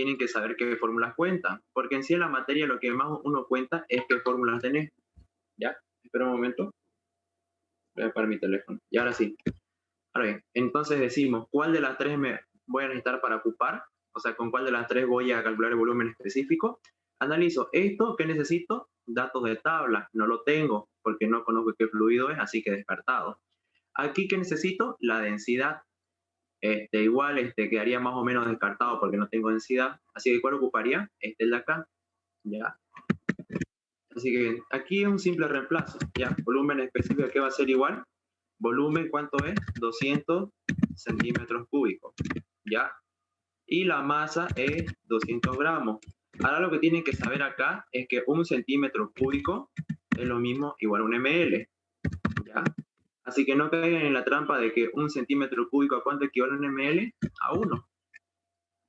tienen que saber qué fórmulas cuentan, porque en sí en la materia lo que más uno cuenta es qué fórmulas tenés. ¿Ya? Espera un momento. Voy a apagar mi teléfono. Y ahora sí. Ahora bien, entonces decimos, ¿cuál de las tres me voy a necesitar para ocupar? O sea, ¿con cuál de las tres voy a calcular el volumen específico? Analizo esto, ¿qué necesito? Datos de tabla. No lo tengo porque no conozco qué fluido es, así que descartado. Aquí, ¿qué necesito? La densidad. Igual quedaría más o menos descartado porque no tengo densidad. Así que, ¿cuál ocuparía? El de acá. ¿Ya? Así que aquí es un simple reemplazo. ¿Ya? Volumen específico, ¿qué va a ser igual? Volumen, ¿cuánto es? 200 centímetros cúbicos, ¿ya? Y la masa es 200 gramos. Ahora lo que tienen que saber acá es que un centímetro cúbico es lo mismo igual a un ml, ¿ya? Así que no caigan en la trampa de que un centímetro cúbico a cuánto equivale a un ml, a 1.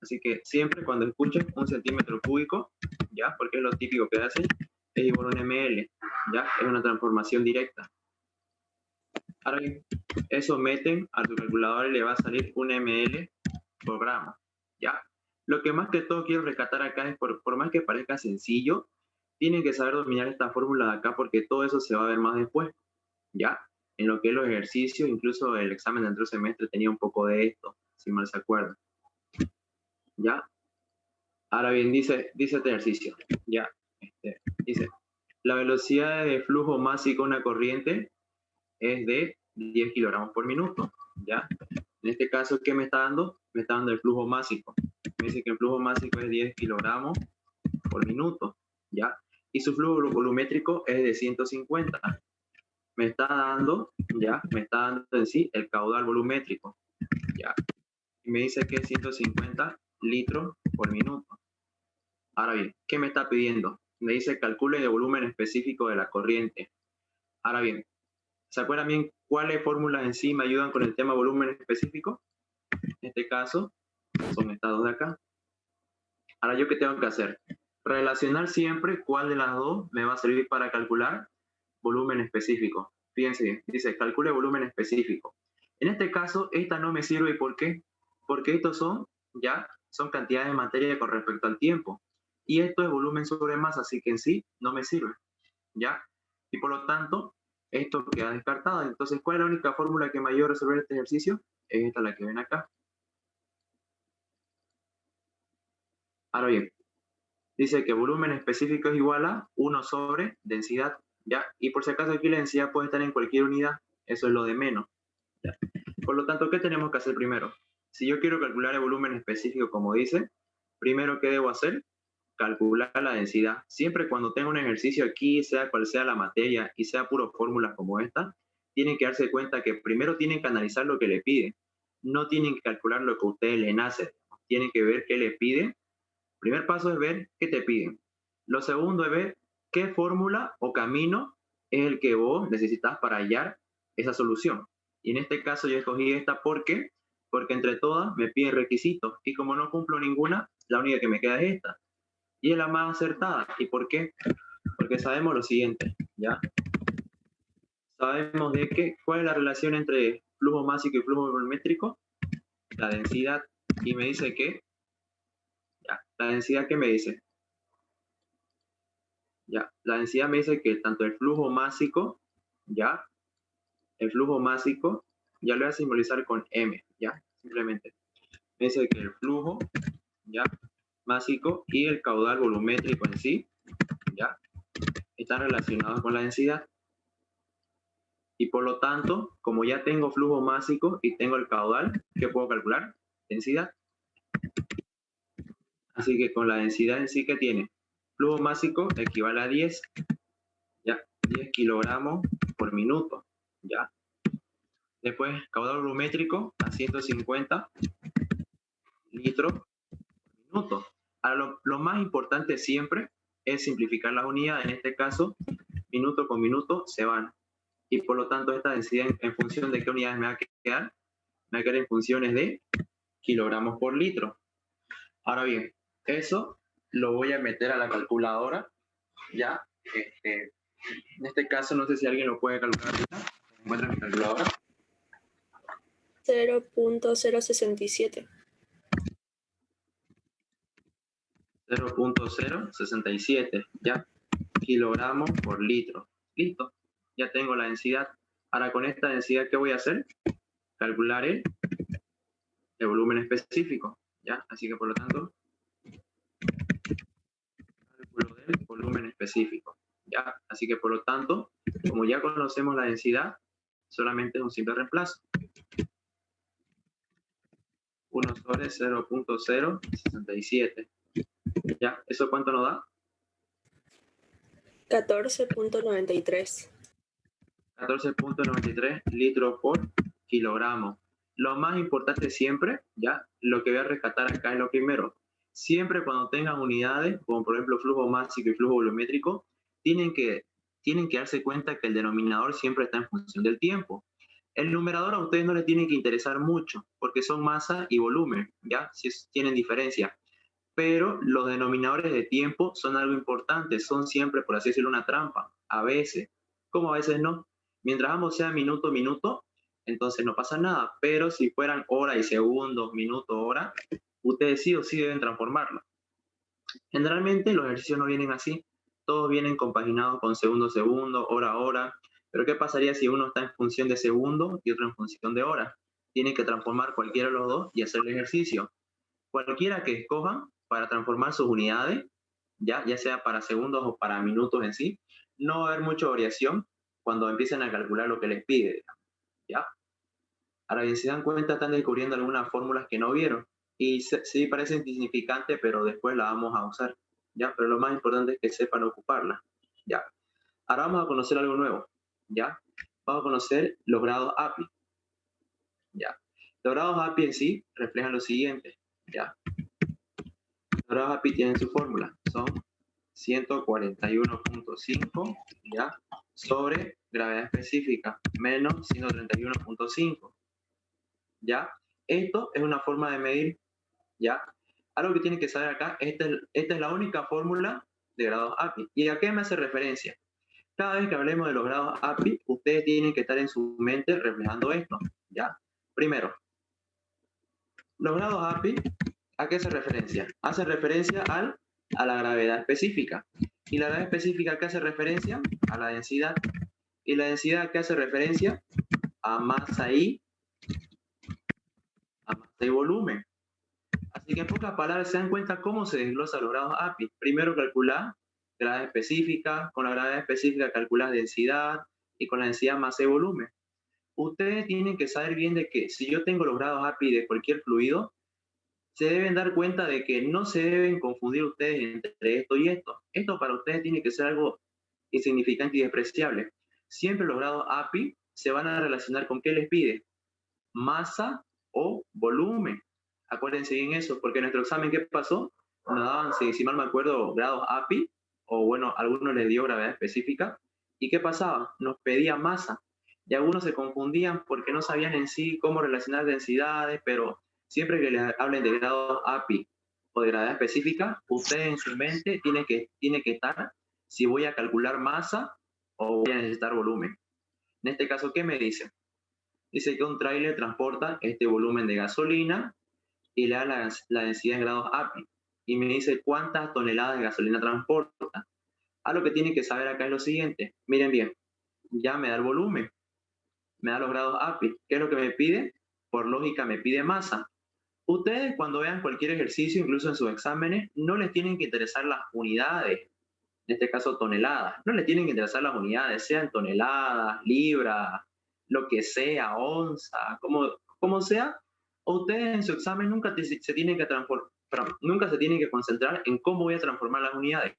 Así que siempre cuando escuchen un centímetro cúbico, ¿ya? Porque es lo típico que hacen, es igual a un ml, ¿ya? Es una transformación directa. Ahora bien, eso meten a tu calculadora y le va a salir un ml por gramo, ¿ya? Lo que más que todo quiero rescatar acá es, por más que parezca sencillo, tienen que saber dominar esta fórmula de acá porque todo eso se va a ver más después, ¿ya? En lo que es los ejercicios, incluso el examen de otro semestre tenía un poco de esto, si mal se acuerdan, ¿ya? Ahora bien, dice este ejercicio, ¿ya? Dice, la velocidad de flujo másico de una corriente es de 10 kilogramos por minuto, ¿ya? En este caso, ¿qué me está dando? Me está dando el flujo másico. Me dice que el flujo másico es 10 kilogramos por minuto, ¿ya? Y su flujo volumétrico es de 150. Me está dando, ¿ya? Me está dando en sí el caudal volumétrico, ¿ya? Y me dice que es 150 litros por minuto. Ahora bien, ¿qué me está pidiendo? Me dice calcule el volumen específico de la corriente. Ahora bien, ¿se acuerdan bien cuáles fórmulas en sí me ayudan con el tema volumen específico? En este caso, son estas dos de acá. Ahora, ¿yo qué tengo que hacer? Relacionar siempre cuál de las dos me va a servir para calcular volumen específico. Fíjense, dice, calcule volumen específico. En este caso, esta no me sirve. ¿Por qué? Porque estos son cantidades de materia con respecto al tiempo. Y esto es volumen sobre masa, así que en sí no me sirve, ¿ya? Y por lo tanto, esto queda descartado. Entonces, ¿cuál es la única fórmula que me ayuda a resolver este ejercicio? Es esta la que ven acá. Ahora bien, dice que volumen específico es igual a 1 sobre densidad, ¿ya? Y por si acaso aquí la densidad puede estar en cualquier unidad, eso es lo de menos, ¿ya? Por lo tanto, ¿qué tenemos que hacer primero? Si yo quiero calcular el volumen específico como dice, primero, ¿qué debo hacer? Calcular la densidad. Siempre cuando tenga un ejercicio aquí, sea cual sea la materia y sea puro fórmulas como esta, tienen que darse cuenta que primero tienen que analizar lo que le piden. No tienen que calcular lo que a ustedes les nace. Tienen que ver qué le piden. Primer paso es ver qué te piden. Lo segundo es ver qué fórmula o camino es el que vos necesitas para hallar esa solución. Y en este caso yo escogí esta porque entre todas me piden requisitos y como no cumplo ninguna, la única que me queda es esta. Y es la más acertada. ¿Y por qué? Porque sabemos lo siguiente, ¿ya? Sabemos de que cuál es la relación entre flujo másico y flujo volumétrico, la densidad, y me dice que, ya, la densidad que me dice, ya, la densidad me dice que tanto el flujo másico, ya, el flujo másico, ya lo voy a simbolizar con M, ya, simplemente. Me dice que el flujo, ya, másico y el caudal volumétrico en sí, ya, están relacionados con la densidad. Y por lo tanto, como ya tengo flujo másico y tengo el caudal, ¿qué puedo calcular? Densidad. Así que con la densidad en sí que tiene, flujo másico equivale a 10, ya, 10 kilogramos por minuto, ya. Después, caudal volumétrico a 150 litros por minuto. Ahora, lo más importante siempre es simplificar las unidades. En este caso, minuto con minuto se van. Y por lo tanto, esta densidad en función de qué unidades me va a quedar, me va a quedar en funciones de kilogramos por litro. Ahora bien, eso lo voy a meter a la calculadora, ¿ya? En este caso, no sé si alguien lo puede calcular ahorita. ¿Encuentra mi calculadora? 0.067. 0.067, ¿ya? Kilogramos por litro. Listo, ya tengo la densidad. Ahora con esta densidad, ¿qué voy a hacer? Calcular el volumen específico, ¿ya? Así que por lo tanto, cálculo del volumen específico, ¿ya? Así que por lo tanto, como ya conocemos la densidad, solamente es un simple reemplazo. 1 sobre 0.067. ¿Ya? ¿Eso cuánto nos da? 14.93. 14.93 litros por kilogramo. Lo más importante siempre, ya, lo que voy a rescatar acá es lo primero. Siempre cuando tengan unidades, como por ejemplo flujo másico y flujo volumétrico, tienen que darse cuenta que el denominador siempre está en función del tiempo. El numerador a ustedes no les tiene que interesar mucho, porque son masa y volumen, ¿ya? Si tienen diferencia. Pero los denominadores de tiempo son algo importante, son siempre, por así decirlo, una trampa. A veces, como a veces no. Mientras ambos sean minuto, minuto, entonces no pasa nada. Pero si fueran hora y segundos, minuto, hora, ustedes sí o sí deben transformarlo. Generalmente los ejercicios no vienen así, todos vienen compaginados con segundo, segundo, hora, hora. Pero ¿qué pasaría si uno está en función de segundo y otro en función de hora? Tienen que transformar cualquiera de los dos y hacer el ejercicio. Cualquiera que escojan para transformar sus unidades, ya sea para segundos o para minutos en sí, no va a haber mucha variación cuando empiecen a calcular lo que les pide, ¿ya? Ahora bien, si se dan cuenta, están descubriendo algunas fórmulas que no vieron y sí parecen insignificantes, pero después las vamos a usar, ¿ya? Pero lo más importante es que sepan ocuparlas, ¿ya? Ahora vamos a conocer algo nuevo, ¿ya? Vamos a conocer los grados API, ¿ya? Los grados API en sí reflejan lo siguiente, ¿ya? Los grados API tienen su fórmula, son 141.5, ¿ya? Sobre gravedad específica menos 131.5, ¿ya? Esto es una forma de medir, ¿ya? Algo que tienen que saber acá, esta es la única fórmula de grados API. ¿Y a qué me hace referencia? Cada vez que hablemos de los grados API, ustedes tienen que estar en su mente reflejando esto, ¿ya? Primero, los grados API, ¿a qué hace referencia? Hace referencia a la gravedad específica. ¿Y la gravedad específica a qué hace referencia? A la densidad. ¿Y la densidad a qué hace referencia? A masa y volumen. Así que en pocas palabras se dan cuenta cómo se desglosan los grados API. Primero calcular gravedad específica, con la gravedad específica calcular densidad y con la densidad masa y volumen. Ustedes tienen que saber bien de que si yo tengo los grados API de cualquier fluido, se deben dar cuenta de que no se deben confundir ustedes entre esto y esto. Esto para ustedes tiene que ser algo insignificante y despreciable. Siempre los grados API se van a relacionar con qué les pide, masa o volumen. Acuérdense bien eso, porque en nuestro examen, ¿qué pasó? Nos daban, si mal me acuerdo, grados API, o bueno, algunos les dio gravedad específica. ¿Y qué pasaba? Nos pedía masa. Y algunos se confundían porque no sabían en sí cómo relacionar densidades, pero siempre que les hablen de grados API o de gravedad específica, ustedes en su mente tiene que estar si voy a calcular masa o voy a necesitar volumen. En este caso, ¿qué me dice? Dice que un tráiler transporta este volumen de gasolina y le da la densidad en grados API. Y me dice cuántas toneladas de gasolina transporta. Lo que tienen que saber acá es lo siguiente. Miren bien, ya me da el volumen, me da los grados API. ¿Qué es lo que me pide? Por lógica me pide masa. Ustedes cuando vean cualquier ejercicio, incluso en sus exámenes, no les tienen que interesar las unidades, en este caso toneladas. No les tienen que interesar las unidades, sean toneladas, libras, lo que sea, onza, como sea. Ustedes en su examen nunca se tienen que concentrar en cómo voy a transformar las unidades.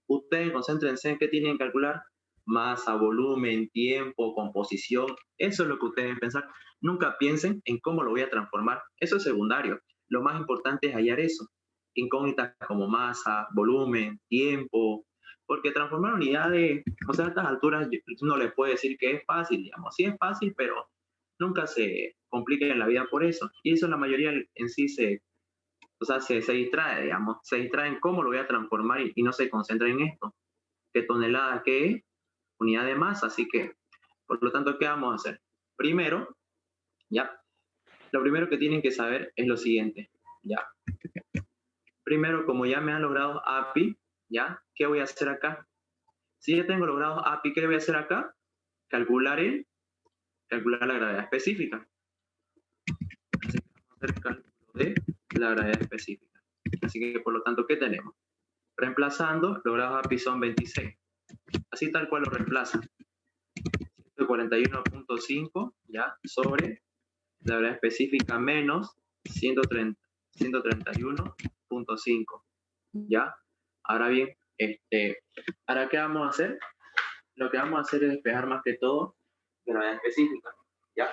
Ustedes concéntrense en qué tienen que calcular: masa, volumen, tiempo, composición. Eso es lo que ustedes deben pensar. Nunca piensen en cómo lo voy a transformar. Eso es secundario. Lo más importante es hallar eso. Incógnitas como masa, volumen, tiempo. Porque transformar unidades, o sea, a estas alturas uno les puede decir que es fácil, digamos. Sí es fácil, pero nunca se compliquen en la vida por eso. Y eso la mayoría en sí se distrae, digamos. Se distrae en cómo lo voy a transformar y no se concentra en esto. ¿Qué tonelada qué es? Unidad de masa. Así que, por lo tanto, ¿qué vamos a hacer? Primero, ya, lo primero que tienen que saber es lo siguiente, ya. Primero, como ya me han logrado API, ¿ya? ¿Qué voy a hacer acá? Si ya tengo logrado API, ¿qué voy a hacer acá? Calcular la gravedad específica. Así que vamos a hacer cálculo de la gravedad específica. Así que, por lo tanto, ¿qué tenemos? Reemplazando, los grados API son 26. Así tal cual lo reemplazan. 141.5, ¿ya? Sobre la gravedad específica menos 131.5, ¿ya? Ahora bien, ¿ahora qué vamos a hacer? Lo que vamos a hacer es despejar más que todo la gravedad específica, ¿ya?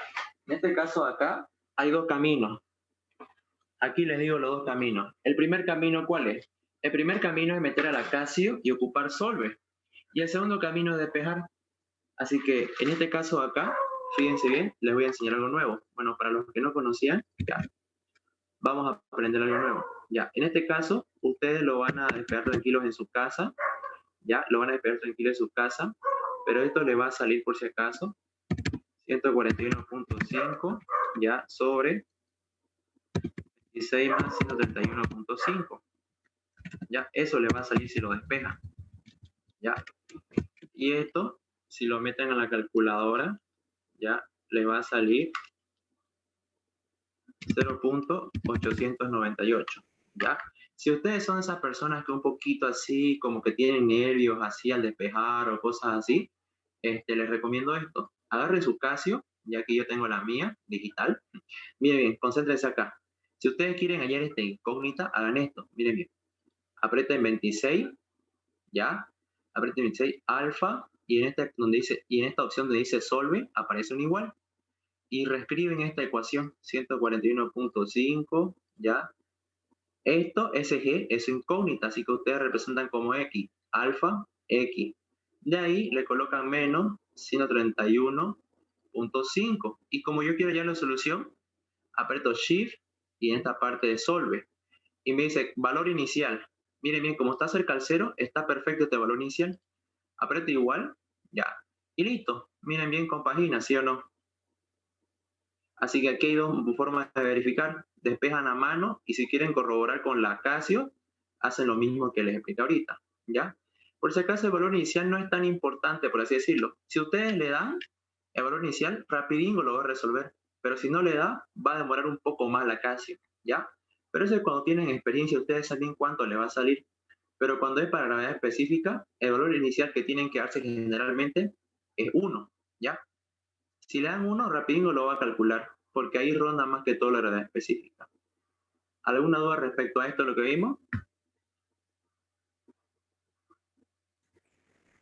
En este caso acá hay dos caminos. Aquí les digo los dos caminos. El primer camino, ¿cuál es? El primer camino es meter a la Casio y ocupar Solve. Y el segundo camino es despejar. Así que en este caso acá, fíjense bien, les voy a enseñar algo nuevo. Bueno, para los que no conocían, ya, vamos a aprender algo nuevo. Ya, en este caso, ustedes lo van a despejar tranquilos en su casa, ya, lo van a despejar tranquilos en su casa, pero esto le va a salir por si acaso, 141.5, ya, sobre 16 más 131.5. Ya, eso le va a salir si lo despejan. Ya, y esto, si lo meten a la calculadora, ya, le va a salir 0.898, ¿ya? Si ustedes son esas personas que un poquito así, como que tienen nervios así al despejar o cosas así, les recomiendo esto. Agarren su Casio, ya que yo tengo la mía, digital. Miren bien, concéntrense acá. Si ustedes quieren hallar esta incógnita, hagan esto. Miren bien. Aprieten 26, ¿ya? Aprieten 26, alfa, y en esta opción donde dice solve, aparece un igual. Y reescriben esta ecuación, 141.5, ¿ya? Esto, SG, es incógnita, así que ustedes representan como X, alfa, X. De ahí le colocan menos 131.5. Y como yo quiero hallar la solución, aprieto Shift y en esta parte de Solve. Y me dice valor inicial. Miren bien, como está cerca al cero, está perfecto este valor inicial. Aprieto igual, ya. Y listo. Miren bien, compagina, ¿sí o no? Así que aquí hay dos formas de verificar. Despejan a mano y si quieren corroborar con la Casio, hacen lo mismo que les expliqué ahorita, ¿ya? Por si acaso el valor inicial no es tan importante, por así decirlo. Si ustedes le dan el valor inicial, rapidingo lo va a resolver. Pero si no le da, va a demorar un poco más la Casio, ¿ya? Pero eso es cuando tienen experiencia, ustedes saben cuánto le va a salir. Pero cuando es para gravedad específica, el valor inicial que tienen que darse generalmente es 1, ¿ya? Si le dan 1, rapidingo lo va a calcular, porque ahí ronda más que todo la gravedad específica. ¿Alguna duda respecto a esto, lo que vimos?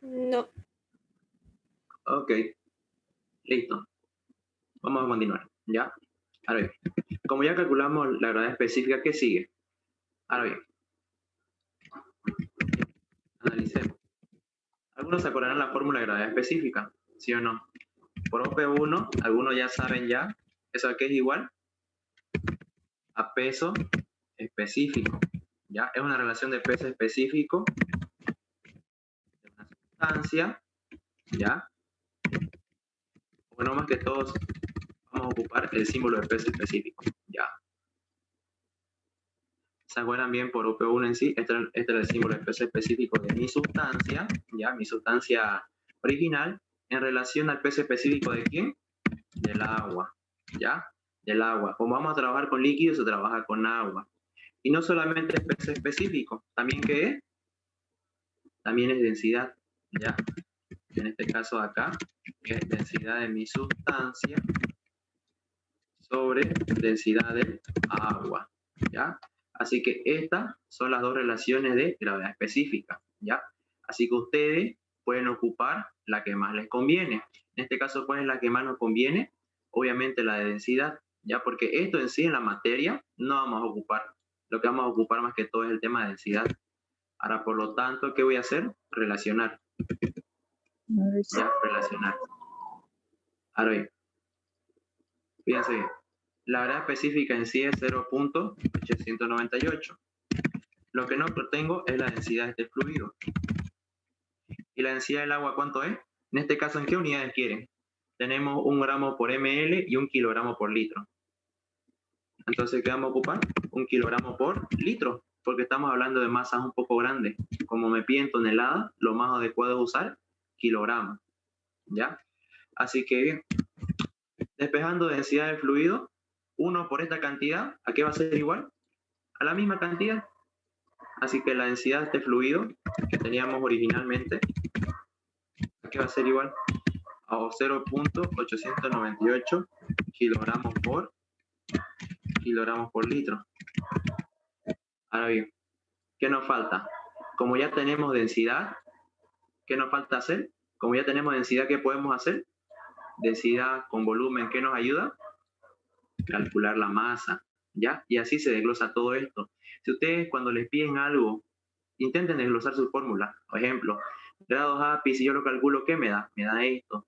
No. Ok, listo. Vamos a continuar, ¿ya? Ahora bien, como ya calculamos la gravedad específica, ¿qué sigue? Ahora bien, analicemos. Algunos se acordarán la fórmula de gravedad específica, ¿sí o no? Por OP1, algunos ya saben ya, ¿eso a qué es igual? A peso específico, ¿ya? Es una relación de peso específico de una sustancia, ¿ya? Bueno, más que todos vamos a ocupar el símbolo de peso específico, ¿ya? ¿Se acuerdan bien por OP1 en sí? Este es el símbolo de peso específico de mi sustancia, ¿ya? Mi sustancia original, en relación al peso específico ¿de quién? Del agua, ¿ya? Del agua. Como vamos a trabajar con líquidos, se trabaja con agua. Y no solamente es peso específico, ¿también qué es? También es densidad, ¿ya? En este caso acá, que es densidad de mi sustancia sobre densidad del agua, ¿ya? Así que estas son las dos relaciones de gravedad específica, ¿ya? Así que ustedes pueden ocupar la que más les conviene. En este caso, ¿cuál es la que más nos conviene? Obviamente la de densidad, ¿ya? Porque esto en sí en la materia no vamos a ocupar. Lo que vamos a ocupar más que todo es el tema de densidad. Ahora, por lo tanto, ¿qué voy a hacer? Relacionar. Ya, relacionar. Ahora bien, fíjense bien. La gravedad específica en sí es 0.898. Lo que no tengo es la densidad de este fluido. ¿Y la densidad del agua cuánto es? En este caso, ¿en qué unidades quieren? Tenemos 1 gramo por ml y 1 kilogramo por litro. Entonces, ¿qué vamos a ocupar? 1 kilogramo por litro. porque estamos hablando de masas un poco grandes. Como me piden toneladas, lo más adecuado es usar kilogramos, ¿ya? Así que bien, despejando densidad del fluido, 1 por esta cantidad, ¿a qué va a ser igual? A la misma cantidad. Así que la densidad de este fluido que teníamos originalmente, ¿a qué va a ser igual? A 0.898 kilogramos por litro. Ahora bien, ¿qué nos falta? Como ya tenemos densidad, ¿qué nos falta hacer? Como ya tenemos densidad, ¿qué podemos hacer? Densidad con volumen, ¿qué nos ayuda? Calcular la masa, ¿ya? Y así se desglosa todo esto. Si ustedes cuando les piden algo, intenten desglosar su fórmula. Por ejemplo, grados API, si yo lo calculo, ¿qué me da? Me da esto.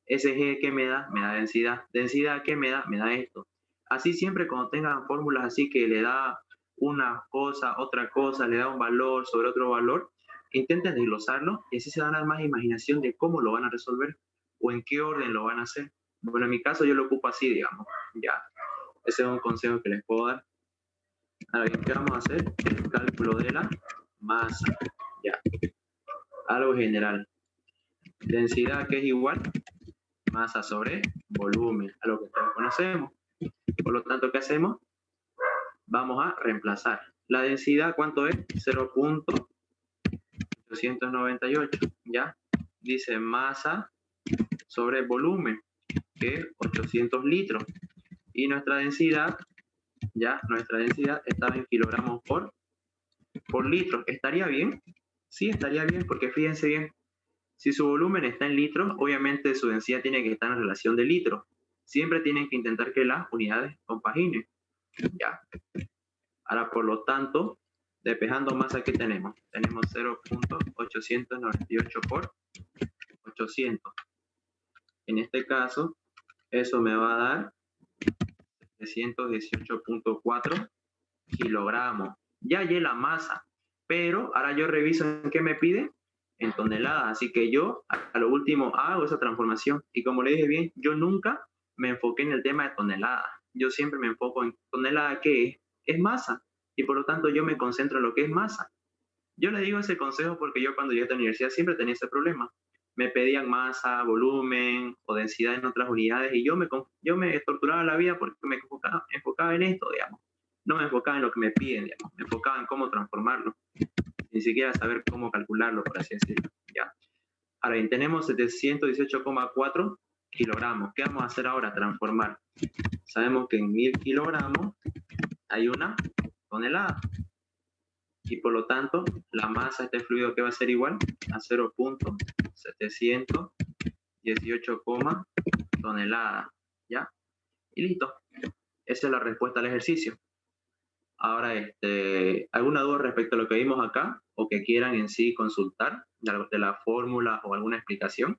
SG, ¿qué me da? Me da densidad. Densidad, ¿qué me da? Me da esto. Así siempre cuando tengan fórmulas así que le da una cosa, otra cosa, le da un valor sobre otro valor, intenten desglosarlo y así se van a dar más imaginación de cómo lo van a resolver o en qué orden lo van a hacer. Bueno, en mi caso yo lo ocupo así, digamos, ya. Ese es un consejo que les puedo dar. Ahora bien, ¿qué vamos a hacer? El cálculo de la masa, ya. Algo general. Densidad, que es igual, masa sobre volumen, a lo que todos conocemos. Por lo tanto, ¿qué hacemos? Vamos a reemplazar. La densidad, ¿cuánto es? 0.898, ¿ya? Dice masa sobre volumen, que es 800 litros. Y nuestra densidad, ya, nuestra densidad estaba en kilogramos por litro. ¿Estaría bien? Sí, estaría bien, porque fíjense bien, si su volumen está en litros, obviamente su densidad tiene que estar en relación de litros. Siempre tienen que intentar que las unidades compaginen. Ya. Ahora, por lo tanto, despejando masa, ¿qué tenemos? Tenemos 0.898 por 800. En este caso, eso me va a dar 718.4 kilogramos. Ya hallé la masa, pero ahora yo reviso en qué me pide, en toneladas. Así que yo a lo último hago esa transformación. Y como le dije bien, yo nunca me enfoqué en el tema de toneladas. Yo siempre me enfoco en tonelada, que es masa. Y por lo tanto yo me concentro en lo que es masa. Yo le digo ese consejo porque yo cuando llegué a la universidad siempre tenía ese problema. Me pedían masa, volumen o densidad en otras unidades y yo me torturaba la vida porque me enfocaba en esto, digamos. No me enfocaba en lo que me piden, digamos. Me enfocaba en cómo transformarlo. Ni siquiera saber cómo calcularlo, por así decirlo. ¿Ya? Ahora bien, tenemos 718,4 kilogramos. ¿Qué vamos a hacer ahora? Transformar. Sabemos que en 1000 kilogramos hay una tonelada. Y por lo tanto, la masa de este fluido, que va a ser igual a 0.718, toneladas, ¿ya? Y listo. Esa es la respuesta al ejercicio. Ahora, ¿alguna duda respecto a lo que vimos acá o que quieran en sí consultar de la fórmula o alguna explicación?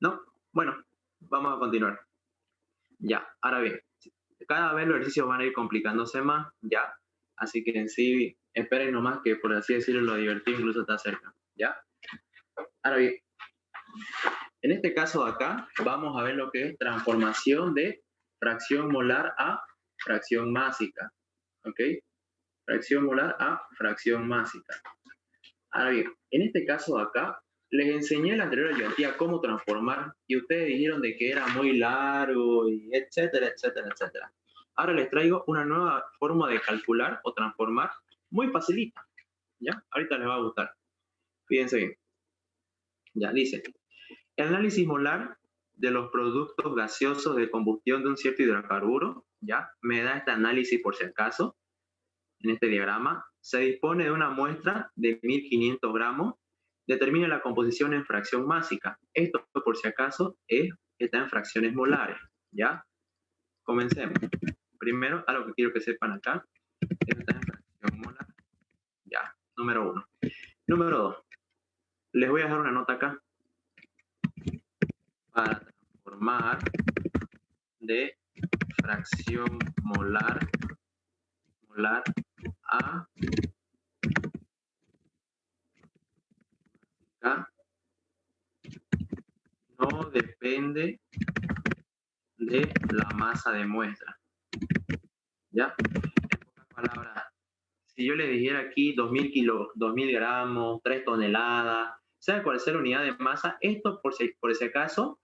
¿No? Bueno, vamos a continuar. Ya, ahora bien, cada vez los ejercicios van a ir complicándose más, ¿ya? Así que en sí, esperen nomás que, por así decirlo, lo divertido incluso está cerca, ¿ya? Ahora bien, en este caso de acá, vamos a ver lo que es transformación de fracción molar a fracción másica, ¿ok? Fracción molar a fracción másica. Ahora bien, en este caso de acá, les enseñé en la anterior ayudantía cómo transformar y ustedes dijeron de que era muy largo y etcétera, etcétera, etcétera. Ahora les traigo una nueva forma de calcular o transformar muy facilita, ¿ya? Ahorita les va a gustar. Fíjense bien. Ya, dice, el análisis molar de los productos gaseosos de combustión de un cierto hidrocarburo, ¿ya? Me da este análisis por si acaso, en este diagrama. Se dispone de una muestra de 1500 gramos. Determina la composición en fracción másica. Esto, por si acaso, está en fracciones molares, ¿ya? Comencemos. Primero, algo que quiero que sepan acá, está en fracción molar. Ya, número 1. Número 2. Les voy a dejar una nota acá para transformar de fracción molar a no depende de la masa de muestra. ¿Ya? En pocas palabras, si yo le dijera aquí 2000 gramos, 3 toneladas, sea cual sea la unidad de masa, esto por si acaso,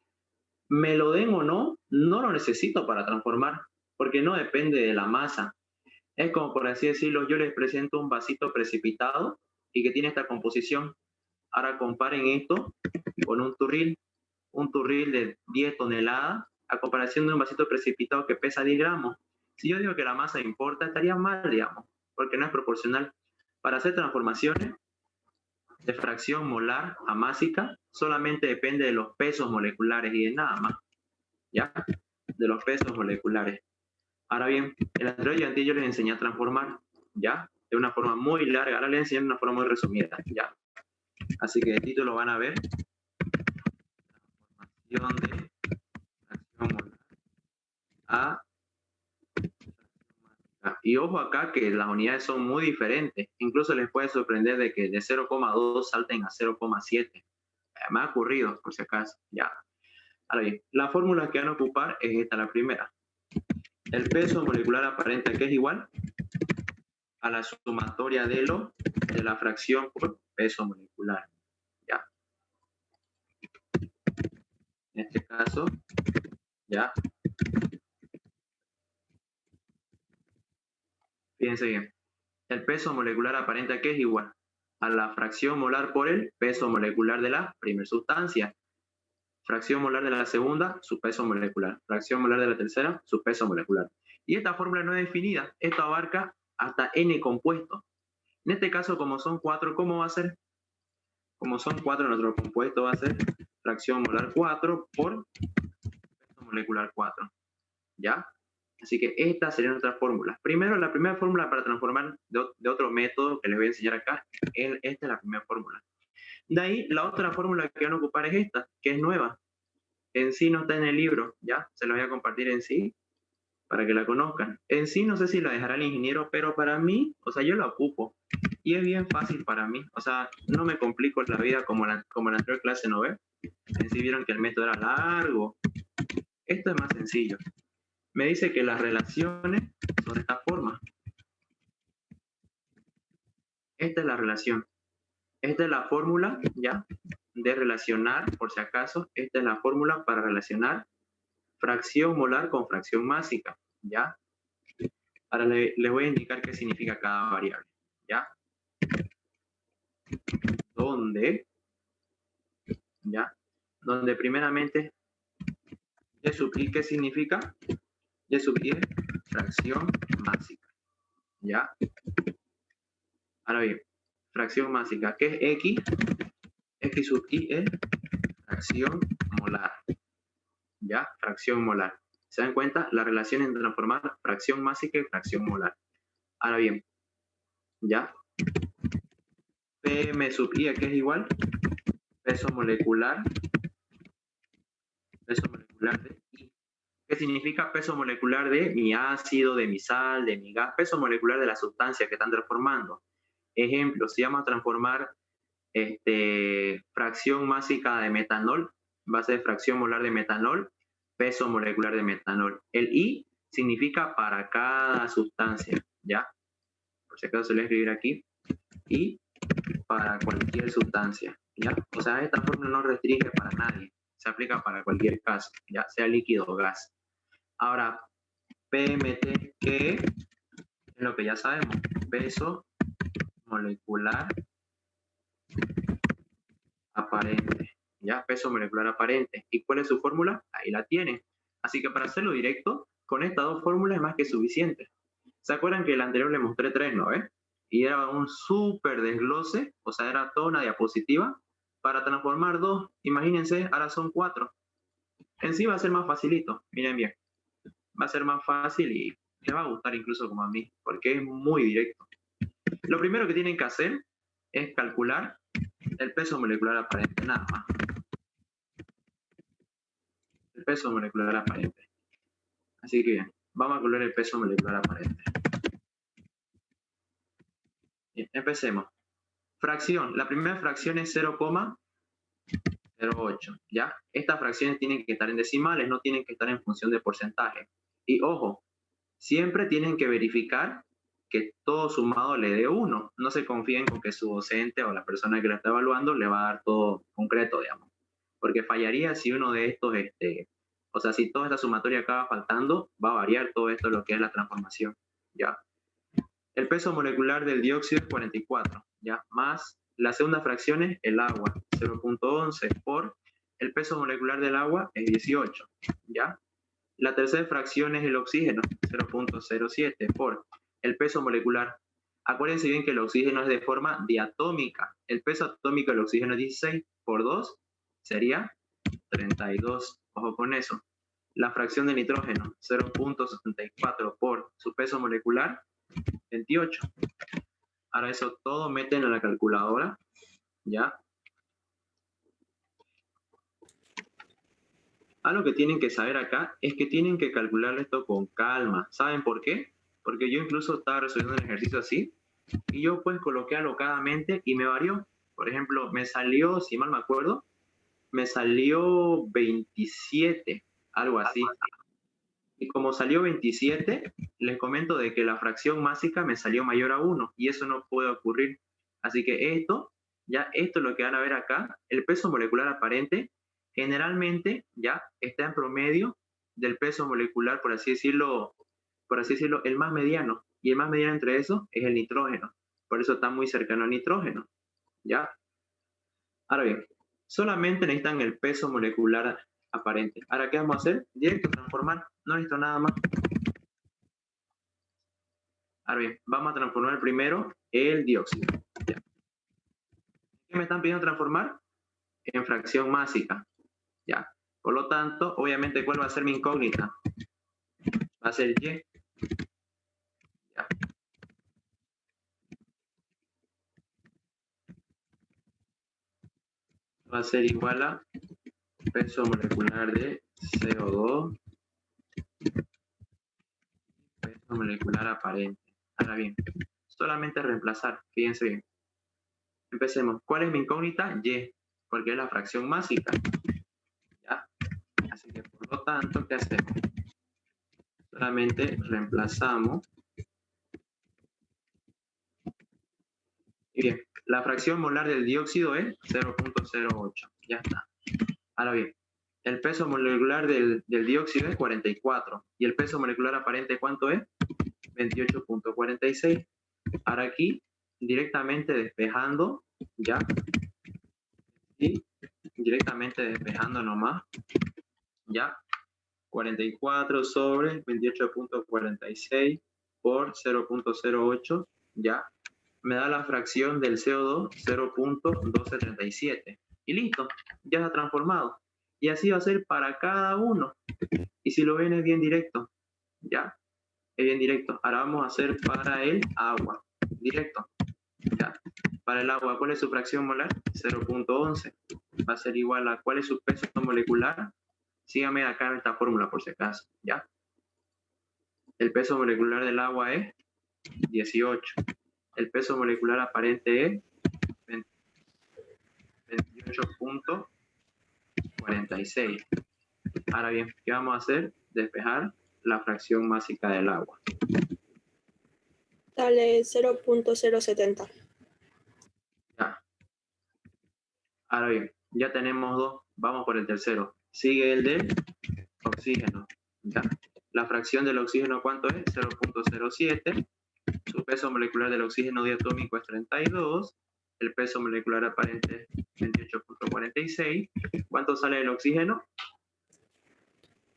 me lo den o no, no lo necesito para transformar, porque no depende de la masa. Es como por así decirlo, yo les presento un vasito precipitado y que tiene esta composición. Ahora comparen esto con un turril de 10 toneladas a comparación de un vasito precipitado que pesa 10 gramos. Si yo digo que la masa importa, estaría mal, digamos, porque no es proporcional. Para hacer transformaciones de fracción molar a másica, solamente depende de los pesos moleculares y de nada más, ¿ya? De los pesos moleculares. Ahora bien, en la anterior ayudante yo les enseñé a transformar, ¿ya? De una forma muy larga, ahora les enseñé de una forma muy resumida, ¿ya? Así que de título van a ver transformación de fracción molar a. Y ojo acá que las unidades son muy diferentes. Incluso les puede sorprender de que de 0,2 salten a 0,7. Me ha ocurrido, por si acaso. Ya. Ahora bien, la fórmula que van a ocupar es esta, la primera. El peso molecular aparente, que es igual a la sumatoria de la fracción por peso molecular. Ya. En este caso, ya. Fíjense bien. El peso molecular aparente, que es igual a la fracción molar por el peso molecular de la primera sustancia. Fracción molar de la segunda, su peso molecular. Fracción molar de la tercera, su peso molecular. Y esta fórmula no es definida. Esto abarca hasta n compuestos. En este caso, como son 4, ¿cómo va a ser? Como son 4, nuestro compuesto va a ser fracción molar 4 por peso molecular 4. ¿Ya? Así que estas serían nuestras fórmulas. Primero, la primera fórmula para transformar de otro método que les voy a enseñar acá, esta es la primera fórmula. De ahí, la otra fórmula que van a ocupar es esta, que es nueva. En sí no está en el libro, ¿ya? Se la voy a compartir en sí para que la conozcan. En sí no sé si la dejará el ingeniero, pero para mí, o sea, yo la ocupo. Y es bien fácil para mí. O sea, no me complico la vida como la anterior clase, ¿no ve? En sí vieron que el método era largo. Esto es más sencillo. Me dice que las relaciones son de esta forma. Esta es la relación. Esta es la fórmula, ¿ya? De relacionar, por si acaso, esta es la fórmula para relacionar fracción molar con fracción másica, ¿ya? Ahora les voy a indicar qué significa cada variable, ¿ya? Donde, ¿ya? Donde primeramente, Y sub i, ¿qué significa? Y sub i es fracción másica, ¿ya? Ahora bien, fracción másica, ¿qué es x? X sub i es fracción molar, ¿ya? Fracción molar. ¿Se dan cuenta? La relación entre transformar fracción másica y fracción molar. Ahora bien, ¿ya? PM sub i, ¿qué es igual? Peso molecular de I. ¿Qué significa peso molecular de mi ácido, de mi sal, de mi gas? Peso molecular de la sustancia que están transformando. Ejemplo, si vamos a transformar fracción másica de metanol, va a ser fracción molar de metanol, peso molecular de metanol. El I significa para cada sustancia, ¿ya? Por si acaso se lo voy a escribir aquí. I para cualquier sustancia, ¿ya? O sea, esta fórmula no restringe para nadie, se aplica para cualquier caso, ya sea líquido o gas. Ahora, PMT, que es lo que ya sabemos, peso molecular aparente, ¿ya? Peso molecular aparente. ¿Y cuál es su fórmula? Ahí la tienen. Así que para hacerlo directo, con estas dos fórmulas es más que suficiente. ¿Se acuerdan que el anterior le mostré 3, no? Y era un súper desglose, o sea, era toda una diapositiva para transformar 2. Imagínense, ahora son 4. En sí va a ser más facilito, miren bien. Va a ser más fácil y les va a gustar incluso como a mí, porque es muy directo. Lo primero que tienen que hacer es calcular el peso molecular aparente, nada más. El peso molecular aparente. Así que bien, vamos a calcular el peso molecular aparente. Bien, empecemos. Fracción. La primera fracción es 0,0 0,8, ¿ya? Estas fracciones tienen que estar en decimales, no tienen que estar en función de porcentaje. Y ojo, siempre tienen que verificar que todo sumado le dé 1. No se confíen con que su docente o la persona que la está evaluando le va a dar todo concreto, digamos. Porque fallaría si uno de estos, o sea, si toda esta sumatoria acaba faltando, va a variar todo esto lo que es la transformación, ¿ya? El peso molecular del dióxido es 44, ¿ya? Más la segunda fracción es el agua, 0,11 por el peso molecular del agua es 18, ¿ya? La tercera fracción es el oxígeno, 0,07 por el peso molecular. Acuérdense bien que el oxígeno es de forma diatómica. El peso atómico del oxígeno es 16 por 2 sería 32. Ojo con eso. La fracción de nitrógeno, 0,74 por su peso molecular, 28. Ahora eso todo meten a la calculadora, ¿ya? Algo que tienen que saber acá es que tienen que calcular esto con calma. ¿Saben por qué? Porque yo incluso estaba resolviendo el ejercicio así y yo pues coloqué alocadamente y me varió. Por ejemplo, me salió, si mal me acuerdo, me salió 27, algo así. Y como salió 27, les comento de que la fracción másica me salió mayor a 1 y eso no puede ocurrir. Así que esto es lo que van a ver acá. El peso molecular aparente generalmente ya está en promedio del peso molecular, por así decirlo, el más mediano. Y el más mediano entre esos es el nitrógeno. Por eso está muy cercano al nitrógeno, ¿ya? Ahora bien, solamente necesitan el peso molecular aparente. Ahora, ¿qué vamos a hacer? Directo transformar. No necesito nada más. Ahora bien, vamos a transformar primero el dióxido. ¿Ya? ¿Qué me están pidiendo transformar? En fracción másica. ¿Ya? Por lo tanto, obviamente, ¿cuál va a ser mi incógnita? Va a ser Y. ¿Ya? Va a ser igual a peso molecular de CO2, peso molecular aparente. Ahora bien, solamente reemplazar, fíjense bien. Empecemos. ¿Cuál es mi incógnita? Y, porque es la fracción másica. ¿Ya? Así que por lo tanto, ¿qué hacemos? Solamente reemplazamos. Y bien, la fracción molar del dióxido es 0,08. Ya está. Ahora bien, el peso molecular del dióxido es 44. ¿Y el peso molecular aparente cuánto es? 28,46. Ahora aquí, directamente despejando, ya. Y directamente despejando nomás, ya. 44 sobre 28,46 por 0,08, ya. Me da la fracción del CO2 0,1237. Y listo, ya está transformado. Y así va a ser para cada uno. Y si lo ven es bien directo, ya, es bien directo. Ahora vamos a hacer para el agua, directo, ya. Para el agua, ¿cuál es su fracción molar? 0,11. Va a ser igual a ¿cuál es su peso molecular? Síganme acá en esta fórmula por si acaso, ya. El peso molecular del agua es 18. El peso molecular aparente es 28,46. Ahora bien, ¿qué vamos a hacer? Despejar la fracción másica del agua. Dale 0,070. Ya. Ahora bien, ya tenemos dos. Vamos por el tercero. Sigue el del oxígeno. ¿Ya? La fracción del oxígeno, ¿cuánto es? 0,07. Su peso molecular del oxígeno diatómico es 32. El peso molecular aparente es 28,46. ¿Cuánto sale del oxígeno?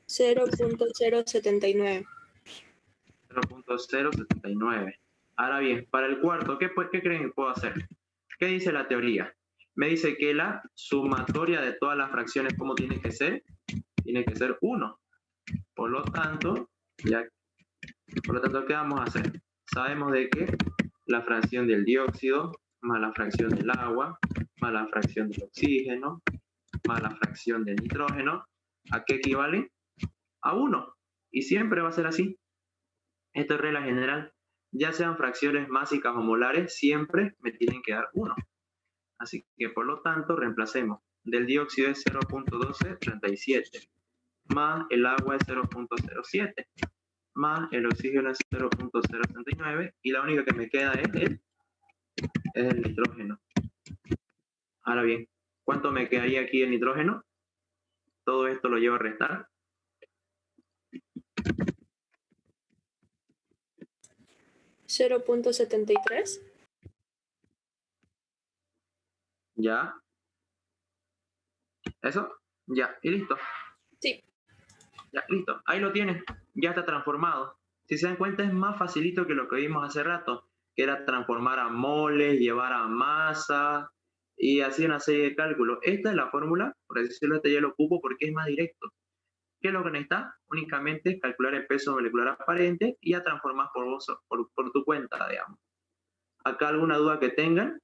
0,079. 0,079. Ahora bien, para el cuarto, ¿qué creen que puedo hacer? ¿Qué dice la teoría? Me dice que la sumatoria de todas las fracciones, ¿cómo tiene que ser? Tiene que ser 1. Por lo tanto, ¿qué vamos a hacer? Sabemos de que la fracción del dióxido más la fracción del agua más la fracción del oxígeno más la fracción del nitrógeno, ¿a qué equivale? A 1. Y siempre va a ser así. Esto es regla general. Ya sean fracciones másicas o molares, siempre me tienen que dar 1. Así que por lo tanto, reemplacemos. del dióxido es 0.1237, más el agua es 0.07, más el oxígeno es 0.069, y la única que me queda es el nitrógeno. Ahora bien, ¿cuánto me quedaría aquí el nitrógeno? Todo esto lo llevo a restar. 0.73. Ya. ¿Eso? Ya, y listo. Sí. Ya, listo. Ahí lo tienes. Ya está transformado. Si se dan cuenta, es más facilito que lo que vimos hace rato, que era transformar a moles, llevar a masa y así una serie de cálculos. Esta es la fórmula, por decirlo, este ya lo ocupo porque es más directo. ¿Qué es lo que necesitas? Únicamente calcular el peso molecular aparente y ya transformar por tu cuenta, digamos. Acá alguna duda que tengan,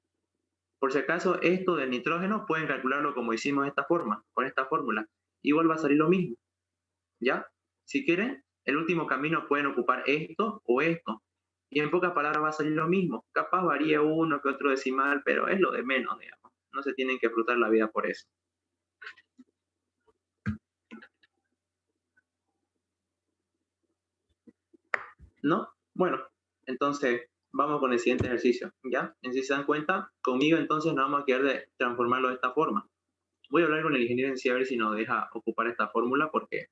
por si acaso esto del nitrógeno pueden calcularlo como hicimos de esta forma, con esta fórmula. Igual va a salir lo mismo, ¿ya? Si quieren, el último camino pueden ocupar esto o esto. Y en pocas palabras va a salir lo mismo. Capaz varía uno que otro decimal, pero es lo de menos, digamos. No se tienen que frustrar la vida por eso. ¿No? Bueno, entonces vamos con el siguiente ejercicio, ¿ya? En si se dan cuenta, conmigo entonces nos vamos a quedar de transformarlo de esta forma. Voy a hablar con el ingeniero en sí a ver si nos deja ocupar esta fórmula, porque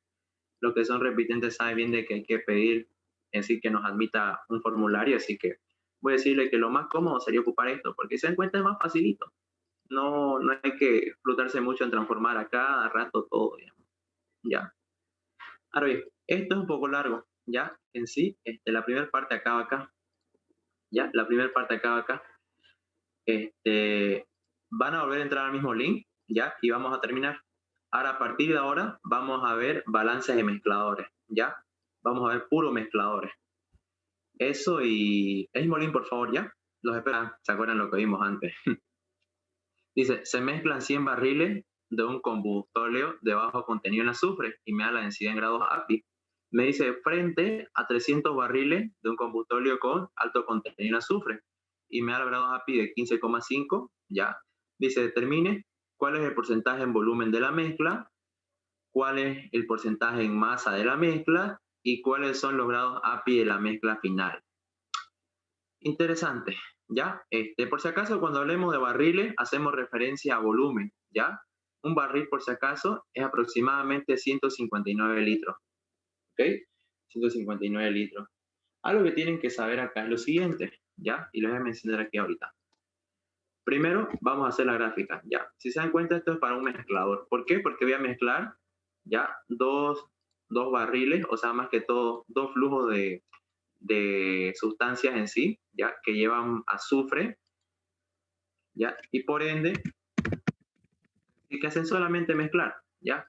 los que son repitentes saben bien de que hay que pedir en sí que nos admita un formulario, así que voy a decirle que lo más cómodo sería ocupar esto, porque si se dan cuenta es más facilito. No hay que explotarse mucho en transformar a cada rato todo, digamos. Ya. Ahora bien, esto es un poco largo, ¿ya? En sí, la primera parte acaba acá. ¿Ya? La primera parte acaba acá. Van a volver a entrar al mismo link, ¿ya? Y vamos a terminar. Ahora, a partir de ahora, vamos a ver balances de mezcladores, ¿ya? Vamos a ver puro mezcladores. Eso y... El mismo link, por favor, ¿ya? Los esperan, ¿se acuerdan lo que vimos antes? Dice, se mezclan 100 barriles de un combustóleo de bajo contenido en azufre y me da la densidad en grados API. Me dice, frente a 300 barriles de un combustóleo con alto contenido en azufre y me da los grados API de 15,5, ya. Dice, determine cuál es el porcentaje en volumen de la mezcla, cuál es el porcentaje en masa de la mezcla y cuáles son los grados API de la mezcla final. Interesante, ¿ya? Por si acaso, cuando hablemos de barriles, hacemos referencia a volumen, ¿ya? Un barril, por si acaso, es aproximadamente 159 litros, ¿ok? 159 litros. Algo que tienen que saber acá es lo siguiente, ¿ya? Y lo voy a mencionar aquí ahorita. Primero, vamos a hacer la gráfica, ¿ya? Si se dan cuenta, esto es para un mezclador. ¿Por qué? Porque voy a mezclar, ¿ya? Dos barriles, o sea, más que todo, dos flujos de sustancias en sí, ¿ya? Que llevan azufre, ¿ya? Y por ende, y que hacen solamente mezclar, ¿ya?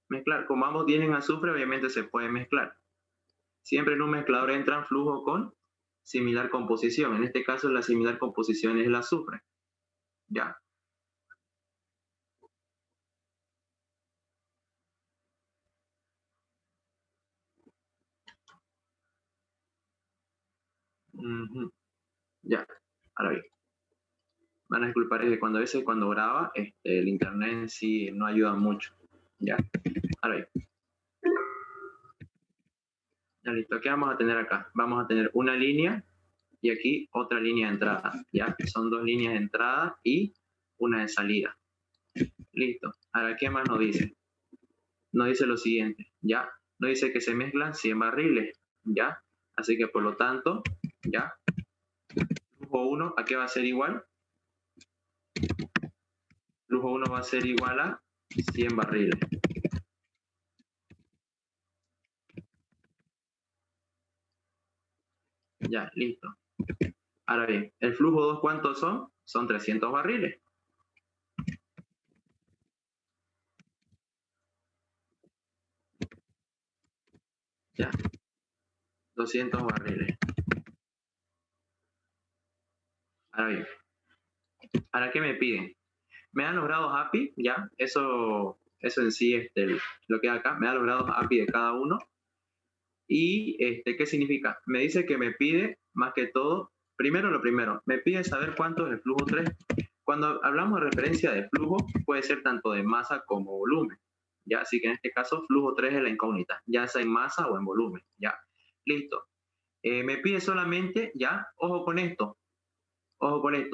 Mezclar, como ambos tienen azufre, obviamente se puede mezclar. Siempre en un mezclador entran flujos con similar composición. En este caso, la similar composición es el azufre, ¿ya? Ya, ahora bien. Van a disculpar que cuando a veces cuando graba, el internet en sí no ayuda mucho, ¿ya? Ahora bien. Ya listo, ¿qué vamos a tener acá? Vamos a tener una línea y aquí otra línea de entrada, ¿ya? Son dos líneas de entrada y una de salida. Listo. Ahora, ¿qué más nos dice? Nos dice lo siguiente, ¿ya? Nos dice que se mezclan 100 barriles, ¿ya? Así que, por lo tanto, ¿ya? Flujo 1, ¿a qué va a ser igual? Flujo 1 va a ser igual a 100 barriles. Ya, listo. Ahora bien, el flujo 2, ¿cuántos son? Son 300 barriles. Ya. 200 barriles. Ahora bien, ¿ahora qué me piden? Me dan los grados API, ya, eso en sí, lo que hay acá, me da los grados API de cada uno. Y, ¿qué significa? Me dice que me pide, más que todo, primero lo primero, me pide saber cuánto es el flujo 3, Cuando hablamos de referencia de flujo, puede ser tanto de masa como volumen, ¿ya? Así que en este caso, flujo 3 es la incógnita, ya sea en masa o en volumen, ¿ya? Listo. Me pide solamente, ¿ya? Ojo con esto,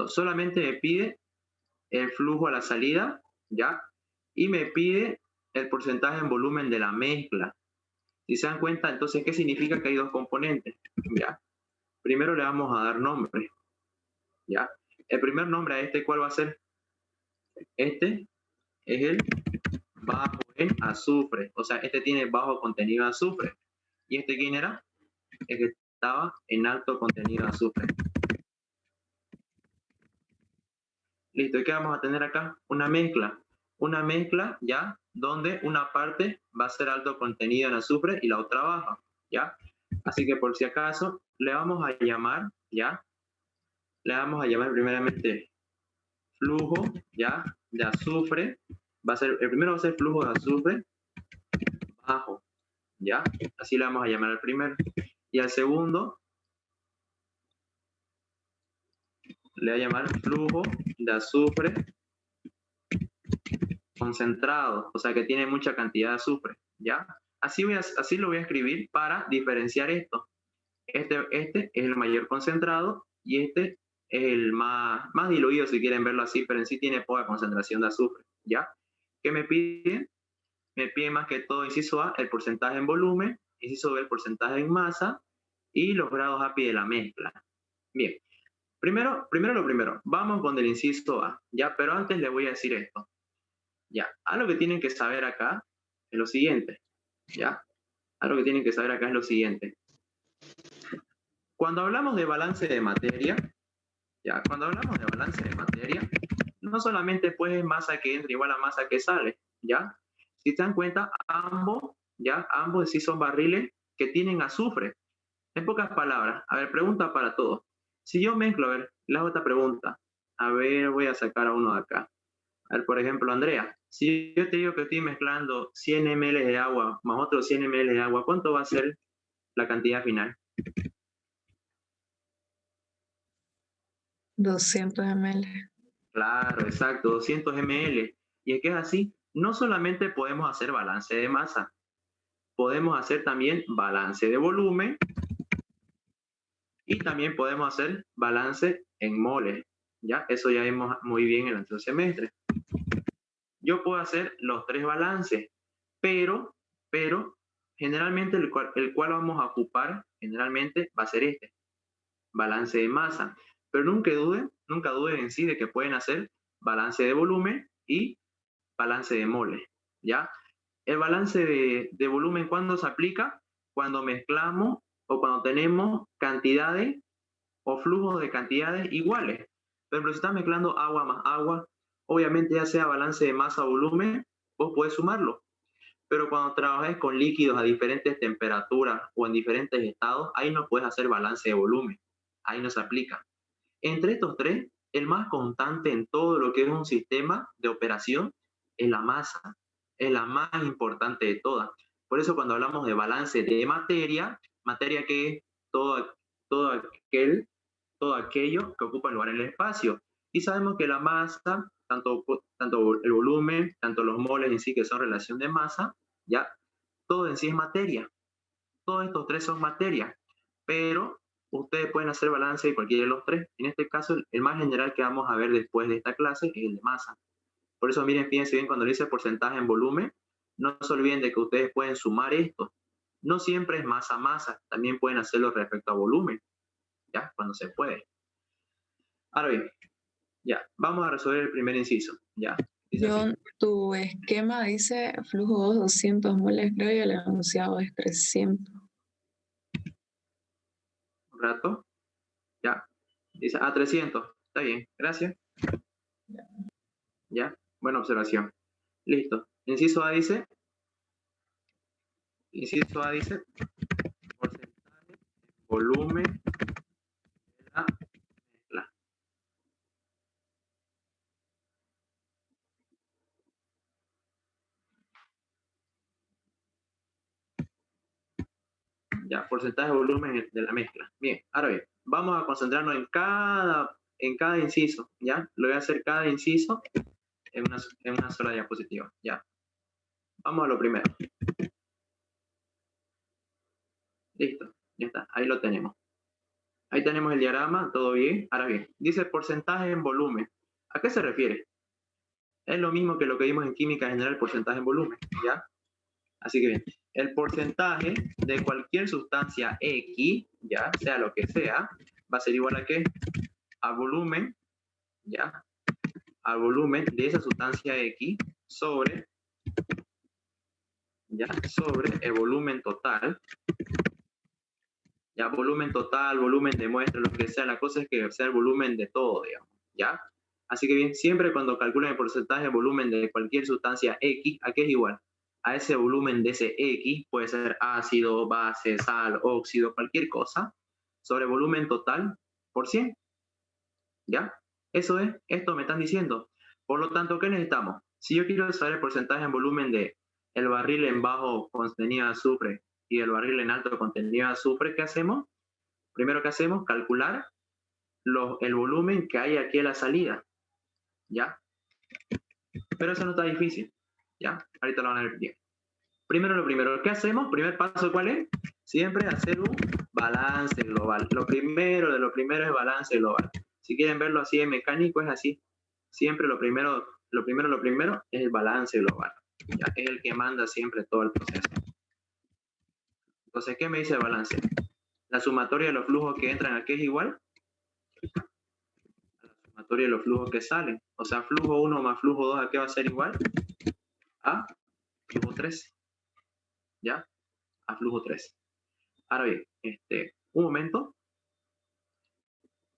solamente me pide el flujo a la salida, ¿ya? Y me pide el porcentaje en volumen de la mezcla. Si se dan cuenta, entonces, ¿qué significa que hay dos componentes? ¿Ya? Primero le vamos a dar nombre, ¿ya? El primer nombre a este, ¿cuál va a ser? Este es el bajo en azufre, o sea, este tiene bajo contenido de azufre. ¿Y este quién era? El que estaba en alto contenido de azufre. Listo, ¿y qué vamos a tener acá? Una mezcla, ¿ya? Donde una parte va a ser alto contenido en azufre y la otra baja, ¿ya? Así que por si acaso, le vamos a llamar, ¿ya? Le vamos a llamar primeramente flujo, ¿ya? De azufre. El primero va a ser flujo de azufre bajo, ¿ya? Así le vamos a llamar al primero. Y al segundo, le voy a llamar flujo de azufre concentrado, o sea que tiene mucha cantidad de azufre, ¿ya? Así lo voy a escribir para diferenciar esto. Este es el mayor concentrado y este es el más diluido, si quieren verlo así, pero en sí tiene poca concentración de azufre, ¿ya? ¿Qué me piden? Me piden más que todo, inciso A, el porcentaje en volumen, inciso B, el porcentaje en masa y los grados API de la mezcla. Bien, primero lo primero, vamos con el inciso A, ¿ya? Pero antes les voy a decir esto. Ya, algo que tienen que saber acá es lo siguiente, ¿ya? Algo que tienen que saber acá es lo siguiente. Cuando hablamos de balance de materia, ¿ya? Cuando hablamos de balance de materia, no solamente pues masa que entra igual a masa que sale, ¿ya? Si se dan cuenta, ambos sí son barriles que tienen azufre. En pocas palabras, a ver, pregunta para todos. Si yo mezclo, a ver, les hago esta pregunta. A ver, voy a sacar a uno de acá. A ver, por ejemplo, Andrea, si yo te digo que estoy mezclando 100 ml de agua más otros 100 ml de agua, ¿cuánto va a ser la cantidad final? 200 ml. Claro, exacto, 200 ml. Y es que es así, no solamente podemos hacer balance de masa, podemos hacer también balance de volumen y también podemos hacer balance en moles. ¿Ya? Eso ya vimos muy bien en el anterior semestre. Yo puedo hacer los tres balances, pero generalmente el cual vamos a ocupar, generalmente va a ser este, balance de masa. Pero nunca duden en sí de que pueden hacer balance de volumen y balance de mole, ¿ya? El balance de volumen, ¿cuándo se aplica? Cuando mezclamos o cuando tenemos cantidades o flujos de cantidades iguales. Por ejemplo, si estás mezclando agua más agua, obviamente ya sea balance de masa o volumen, vos podés sumarlo. Pero cuando trabajes con líquidos a diferentes temperaturas o en diferentes estados, ahí no puedes hacer balance de volumen. Ahí no se aplica. Entre estos tres, el más constante en todo lo que es un sistema de operación es la masa. Es la más importante de todas. Por eso cuando hablamos de balance de materia que es todo aquello que ocupa lugar en el espacio. Y sabemos que la masa, tanto el volumen, tanto los moles en sí, que son relación de masa, ya, todo en sí es materia. Todos estos tres son materia, pero ustedes pueden hacer balance de cualquiera de los tres. En este caso, el más general que vamos a ver después de esta clase es el de masa. Por eso, miren, fíjense bien, cuando dice porcentaje en volumen, no se olviden de que ustedes pueden sumar esto. No siempre es masa-masa, también pueden hacerlo respecto a volumen, ¿ya? Cuando se puede. Ahora bien, ya, vamos a resolver el primer inciso, ¿ya? John, tu esquema dice flujo 2, 200 moles, creo, y el enunciado es 300. Un rato, ya. Dice, 300, está bien, gracias. Ya, buena observación. Listo. Inciso A dice, porcentaje, volumen de la mezcla. Ya, porcentaje de volumen de la mezcla. Bien, ahora bien, vamos a concentrarnos en cada en cada inciso, ¿ya? Lo voy a hacer cada inciso en una sola diapositiva, ¿ya? Vamos a lo primero. Listo, ya está, ahí lo tenemos. Ahí tenemos el diagrama, todo bien. Ahora bien, dice porcentaje en volumen. ¿A qué se refiere? Es lo mismo que lo que vimos en química general, porcentaje en volumen, ¿ya? Así que bien, el porcentaje de cualquier sustancia X, ya, sea lo que sea, va a ser igual a ¿qué? Al volumen, ¿ya? Al volumen de esa sustancia X sobre, ¿ya? Sobre el volumen total. Ya, volumen total, volumen de muestra, lo que sea, la cosa es que sea el volumen de todo, digamos, ¿ya? Así que bien, siempre cuando calculen el porcentaje de volumen de cualquier sustancia X, ¿a qué es igual? A ese volumen de ese X, puede ser ácido, base, sal, óxido, cualquier cosa, sobre volumen total por 100, ¿ya? Eso es, esto me están diciendo. Por lo tanto, ¿qué necesitamos? Si yo quiero saber el porcentaje en volumen de el barril en bajo contenido de azufre y el barril en alto contenido de azufre, ¿qué hacemos? Primero que hacemos, calcular el volumen que hay aquí a la salida, ¿ya? Pero eso no está difícil, ¿ya? Ahorita lo van a ver bien. Primero lo primero, ¿qué hacemos? Primer paso, ¿cuál es? Siempre hacer un balance global. Lo primero de lo primero es balance global. Si quieren verlo así en mecánico, es así. Siempre lo primero es el balance global, ¿ya? Es el que manda siempre todo el proceso. Entonces, ¿qué me dice el balance? La sumatoria de los flujos que entran aquí es igual a la sumatoria de los flujos que salen. O sea, flujo 1 más flujo 2, ¿a qué va a ser igual? A flujo 3. ¿Ya? A flujo 3. Ahora bien, un momento.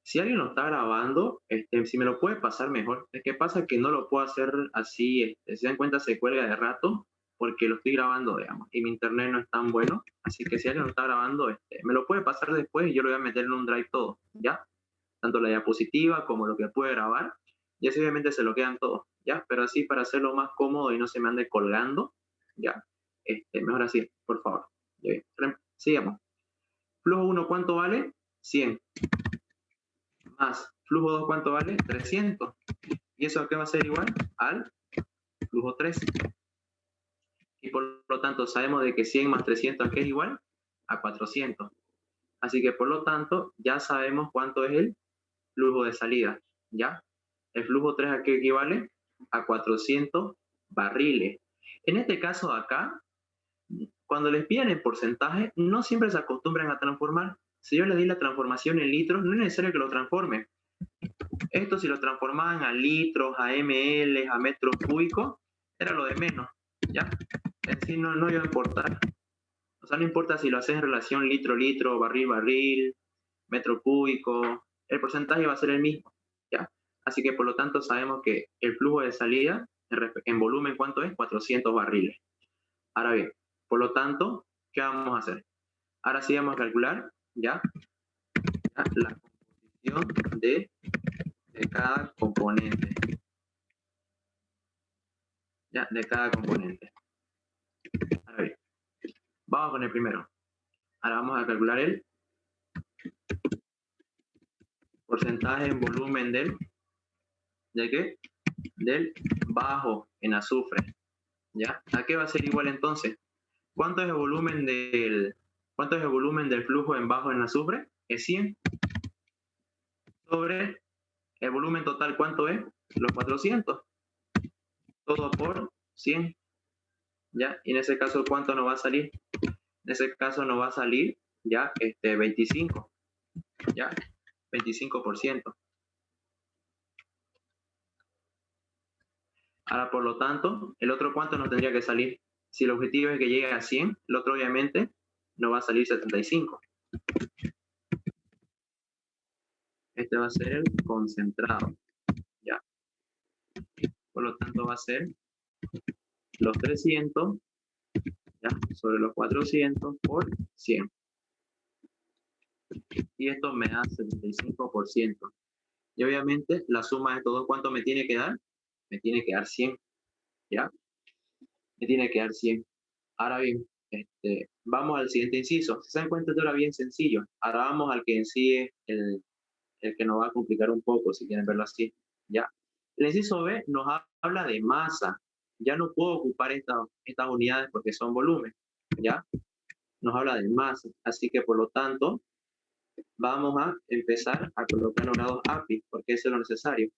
Si alguien lo está grabando, si me lo puede pasar mejor. Es que pasa que no lo puedo hacer así, si se dan cuenta se cuelga de rato, porque lo estoy grabando, digamos, y mi internet no es tan bueno. Así que si alguien lo está grabando, me lo puede pasar después y yo lo voy a meter en un drive todo, ¿ya? Tanto la diapositiva como lo que puede grabar, y así obviamente se lo quedan todos, ¿ya? Pero así para hacerlo más cómodo y no se me ande colgando, ¿ya? Mejor así, por favor. ¿Ya? Sigamos. Flujo 1, ¿cuánto vale? 100. Más flujo 2, ¿cuánto vale? 300. ¿Y eso a qué va a ser igual? Al flujo 3. Y por lo tanto sabemos de que 100 más 300 ¿a qué es igual? A 400. Así que por lo tanto ya sabemos cuánto es el flujo de salida, ¿ya? El flujo 3 ¿a qué equivale? A 400 barriles. En este caso acá, cuando les piden el porcentaje, no siempre se acostumbran a transformar. Si yo les di la transformación en litros, no es necesario que lo transformen. Esto si lo transformaban a litros, a ml, a metros cúbicos, era lo de menos, ¿ya? En sí no iba a importar. O sea, no importa si lo haces en relación litro-litro, barril-barril, metro cúbico, el porcentaje va a ser el mismo, ¿ya? Así que por lo tanto sabemos que el flujo de salida en volumen, ¿cuánto es? 400 barriles. Ahora bien, por lo tanto, ¿qué vamos a hacer? Ahora sí vamos a calcular, ¿ya? La composición de cada componente. Ya, de cada componente. Ahora bien, vamos con el primero. Ahora vamos a calcular el porcentaje en volumen ¿de qué? Del bajo en azufre. ¿Ya? ¿A qué va a ser igual entonces? ¿Cuánto es el volumen del flujo en bajo en azufre? Es 100. Sobre el volumen total, ¿cuánto es? Los 400. Todo por 100. ¿Ya? Y en ese caso, ¿cuánto nos va a salir? En ese caso nos va a salir ya 25. ¿Ya? 25%. Ahora, por lo tanto, el otro cuánto nos tendría que salir. Si el objetivo es que llegue a 100, el otro obviamente nos va a salir 75. Este va a ser el concentrado. Ya. Por lo tanto, va a ser los 300, ¿ya? Sobre los 400 por 100. Y esto me da 75%. Y obviamente la suma de todo, ¿cuánto me tiene que dar? Me tiene que dar 100. ¿Ya? Me tiene que dar 100. Ahora bien, vamos al siguiente inciso. Si se dan cuenta, esto era bien sencillo. Ahora vamos al que en sí es el que nos va a complicar un poco, si quieren verlo así, ¿ya? El inciso B nos habla de masa. Ya no puedo ocupar estas unidades porque son volumen, ¿ya? Nos habla de masa, así que por lo tanto, vamos a empezar a colocar los grados API, porque eso es lo necesario.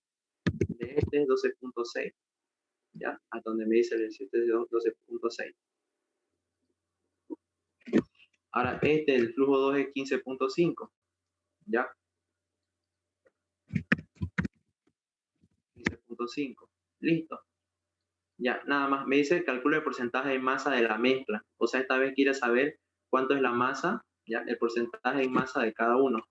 De este es 12.6, ¿ya? A donde me dice el 12.6. Ahora, el flujo 2 es 15.5, ¿ya? 15.5, listo. Ya, nada más. Me dice calculo el porcentaje de masa de la mezcla. O sea, esta vez quiere saber cuánto es la masa, ya, el porcentaje en masa de cada uno.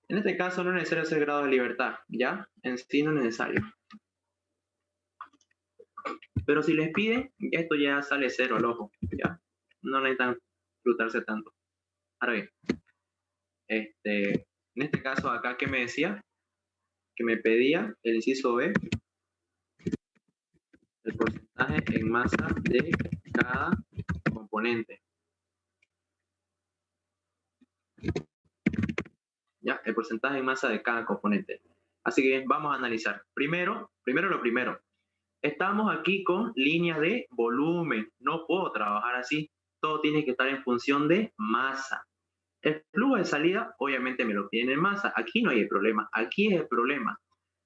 En este caso no es necesario hacer grado de libertad, ¿ya? En sí no es necesario. Pero si les piden, esto ya sale cero al ojo, ¿ya? No necesitan frustrarse tanto. Ahora bien, en este caso acá, ¿qué me decía? Que me pedía el inciso B, el porcentaje en masa de cada componente. ¿Ya? El porcentaje en masa de cada componente. Así que vamos a analizar. Primero lo primero. Estamos aquí con líneas de volumen. No puedo trabajar así. Todo tiene que estar en función de masa. El flujo de salida, obviamente me lo piden en masa. Aquí no hay problema. Aquí es el problema.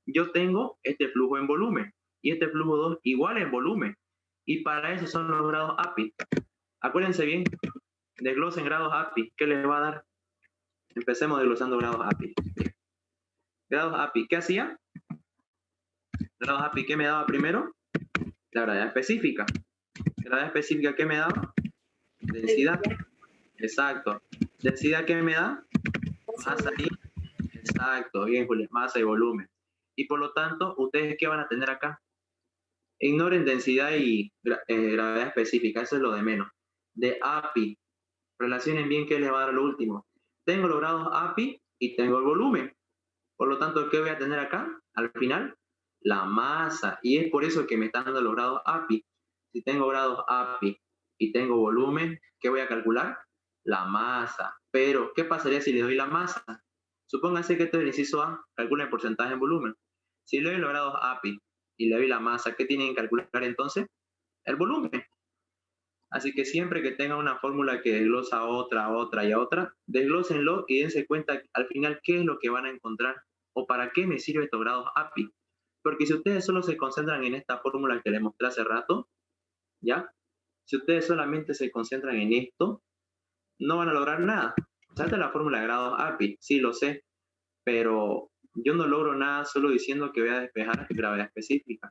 Yo tengo este flujo en volumen y este flujo 2 igual en volumen. Y para eso son los grados API. Acuérdense bien, desglosen grados API. ¿Qué les va a dar? Empecemos desglosando grados API. Grados API, ¿qué hacía? Grados API, ¿qué me daba primero? La gravedad específica. Gravedad específica, ¿qué me daba? Densidad. Exacto. ¿Densidad qué me da? Masa y... Exacto, bien, Julia. Masa y volumen. Y por lo tanto, ¿ustedes qué van a tener acá? Ignoren densidad y gravedad específica, eso es lo de menos. De API, relacionen bien qué les va a dar lo último. Tengo los grados API y tengo el volumen. Por lo tanto, ¿qué voy a tener acá? Al final, la masa. Y es por eso que me están dando los grados API. Si tengo grados API y tengo volumen, ¿qué voy a calcular? La masa. Pero, ¿qué pasaría si le doy la masa? Supónganse que este es el inciso A, calcula el porcentaje en volumen. Si le doy los grados API y le doy la masa, ¿qué tienen que calcular entonces? El volumen. Así que siempre que tengan una fórmula que desglosa otra y otra, desglósenlo y dense cuenta al final qué es lo que van a encontrar o para qué me sirve estos grados API. Porque si ustedes solo se concentran en esta fórmula que les mostré hace rato, ¿ya? Si ustedes solamente se concentran en esto, no van a lograr nada. O sea, esta es la fórmula de grados API, sí lo sé, pero yo no logro nada solo diciendo que voy a despejar gravedad específica,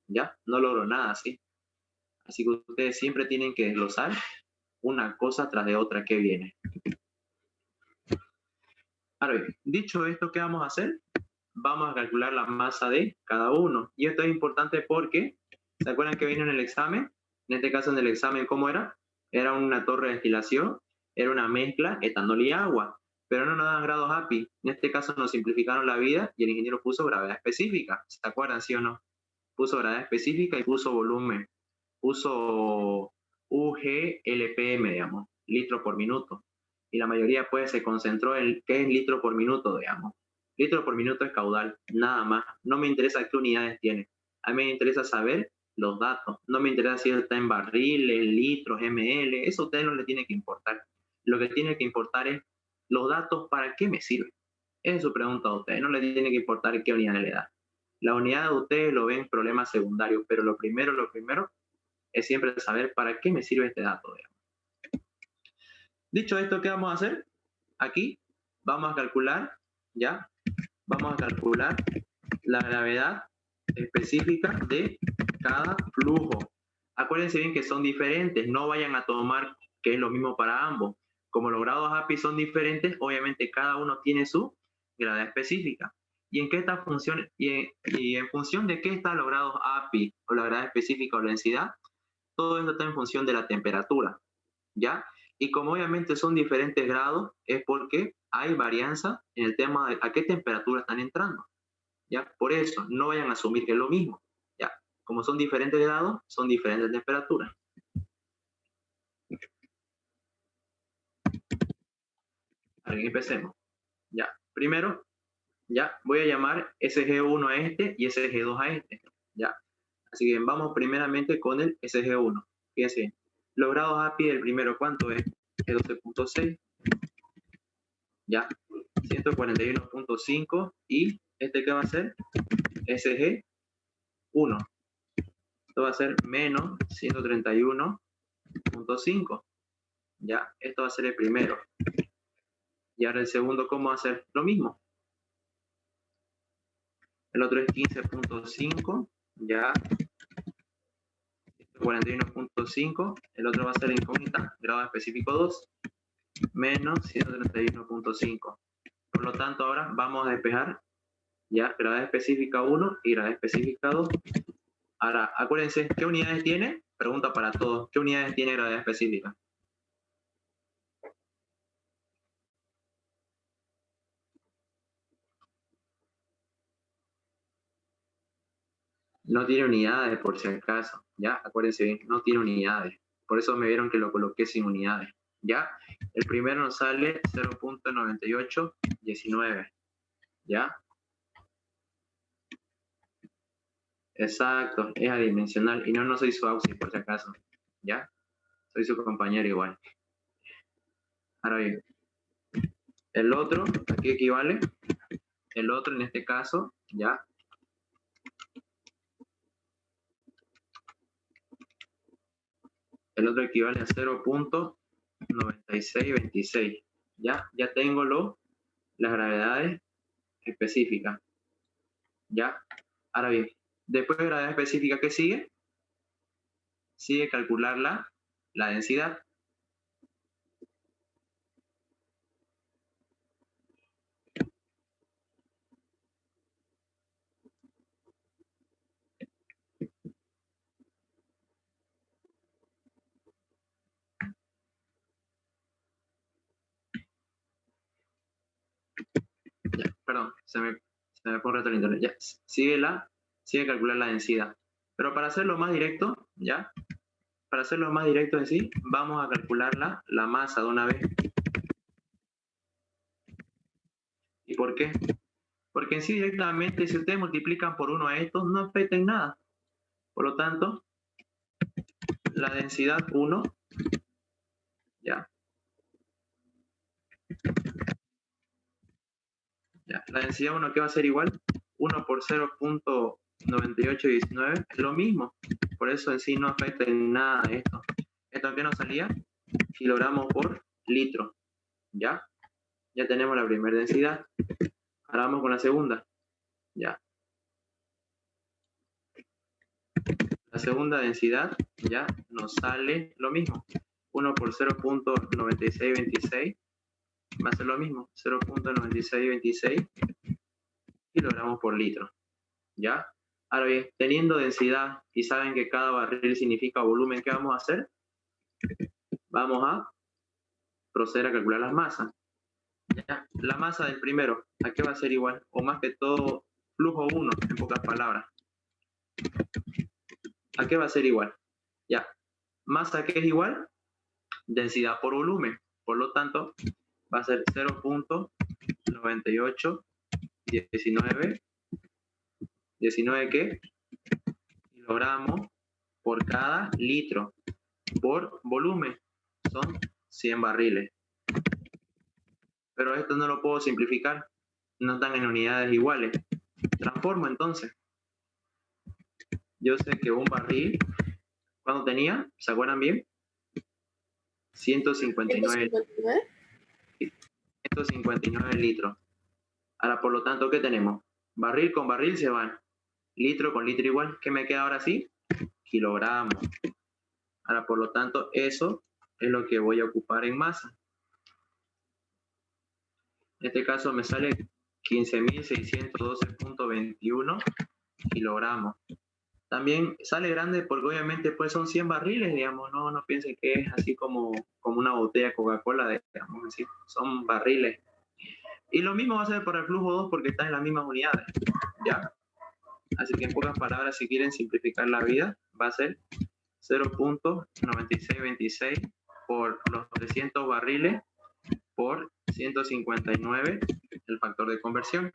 ¿ya? No logro nada así. Así que ustedes siempre tienen que desglosar una cosa tras de otra que viene. Ahora bien, dicho esto, ¿qué vamos a hacer? Vamos a calcular la masa de cada uno. Y esto es importante porque, ¿se acuerdan que vino en el examen? En este caso, en el examen, ¿cómo era? Era una torre de destilación, era una mezcla, etanol y agua, pero no nos dan grados API. En este caso nos simplificaron la vida y el ingeniero puso gravedad específica. ¿Se acuerdan, sí o no? Puso gravedad específica y puso volumen. Puso UGLPM, digamos, litro por minuto. Y la mayoría pues se concentró en qué es litro por minuto, digamos. Litro por minuto es caudal, nada más. No me interesa qué unidades tiene. A mí me interesa saber los datos. No me interesa si está en barriles, litros, ml. Eso a ustedes no les tiene que importar. Lo que tiene que importar es los datos para qué me sirven. Esa es su pregunta a ustedes. No les tiene que importar qué unidad le da. La unidad de ustedes lo ven problemas secundarios, pero lo primero es siempre saber para qué me sirve este dato. Digamos. Dicho esto, ¿qué vamos a hacer? Aquí vamos a calcular, ¿ya? Vamos a calcular la gravedad específica de cada flujo. Acuérdense bien que son diferentes, no vayan a tomar que es lo mismo para ambos. Como los grados API son diferentes, obviamente cada uno tiene su gravedad específica. ¿Y en qué está función? Y en función de qué están los grados API o la gravedad específica o la densidad, todo esto está en función de la temperatura, ¿ya? Y como obviamente son diferentes grados, es porque hay varianza en el tema de a qué temperatura están entrando, ¿ya? Por eso, no vayan a asumir que es lo mismo, ¿ya? Como son diferentes grados, son diferentes temperaturas. Empecemos. Ya, primero, ya, voy a llamar SG1 a este y SG2 a este. Ya, así que vamos primeramente con el SG1. Fíjense, los grados API del primero, ¿cuánto es? Es 12.6. Ya, 141.5 y este que va a ser SG1. Esto va a ser menos 131.5. Ya, esto va a ser el primero. Y ahora el segundo, ¿cómo va a ser? Lo mismo. El otro es 15.5, ya. 41.5. El otro va a ser incógnita, grado específico 2, menos 131.5. Por lo tanto, ahora vamos a despejar ya gravedad específica 1 y gravedad específica 2. Ahora, acuérdense, ¿qué unidades tiene? Pregunta para todos. ¿Qué unidades tiene gravedad específica? No tiene unidades, por si acaso, ¿ya? Acuérdense bien, no tiene unidades. Por eso me vieron que lo coloqué sin unidades, ¿ya? El primero nos sale 0.9819, ¿ya? Exacto, es adimensional y no soy su auxi, por si acaso, ¿ya? Soy su compañero igual. Ahora bien, el otro, aquí equivale, el otro en este caso, ¿ya? El otro equivale a 0.9626, ¿ya? Ya tengo las gravedades específicas, ¿ya? Ahora bien, después de gravedad específica, ¿qué sigue? Sigue calcular la densidad. Ya, perdón, se me fue un rato el internet. Ya, sigue calcular la densidad. Pero para hacerlo más directo, ¿ya? Para hacerlo más directo en sí, vamos a calcular la masa de una vez. ¿Y por qué? Porque en sí directamente, si ustedes multiplican por 1 a estos, no afecta en nada. Por lo tanto, la densidad 1, ¿ya? Ya, la densidad 1, ¿qué va a ser igual? 1 por 0.9819, es lo mismo. Por eso en sí no afecta en nada esto. ¿Esto qué nos salía? Kilogramos por litro, ¿ya? Ya tenemos la primera densidad. Ahora vamos con la segunda, ¿ya? La segunda densidad, ¿ya? Nos sale lo mismo. 1 por 0.9626 va a ser lo mismo. 0.9626 kilogramos por litro, ¿ya? Ahora bien, teniendo densidad y saben que cada barril significa volumen, ¿qué vamos a hacer? Vamos a proceder a calcular las masas. ¿Ya? La masa del primero, ¿a qué va a ser igual? O más que todo, flujo 1, en pocas palabras. ¿A qué va a ser igual? Ya. Masa, ¿qué es igual? Densidad por volumen. Por lo tanto, va a ser 0.9819 ¿19 qué? Kilogramos por cada litro por volumen. Son 100 barriles. Pero esto no lo puedo simplificar. No están en unidades iguales. Transformo entonces. Yo sé que un barril, ¿cuánto tenía? ¿Se acuerdan bien? 159 litros. Ahora, por lo tanto, ¿qué tenemos? Barril con barril se van. Litro con litro igual. ¿Qué me queda ahora sí? Kilogramos. Ahora, por lo tanto, eso es lo que voy a ocupar en masa. En este caso me sale 15.612.21 kilogramos. También sale grande porque obviamente pues son 100 barriles, digamos, no piensen que es así como una botella de Coca-Cola, digamos así, son barriles. Y lo mismo va a ser para el flujo 2 porque están en las mismas unidades, ¿ya? Así que en pocas palabras, si quieren simplificar la vida, va a ser 0.9626 por los 300 barriles por 159 el factor de conversión.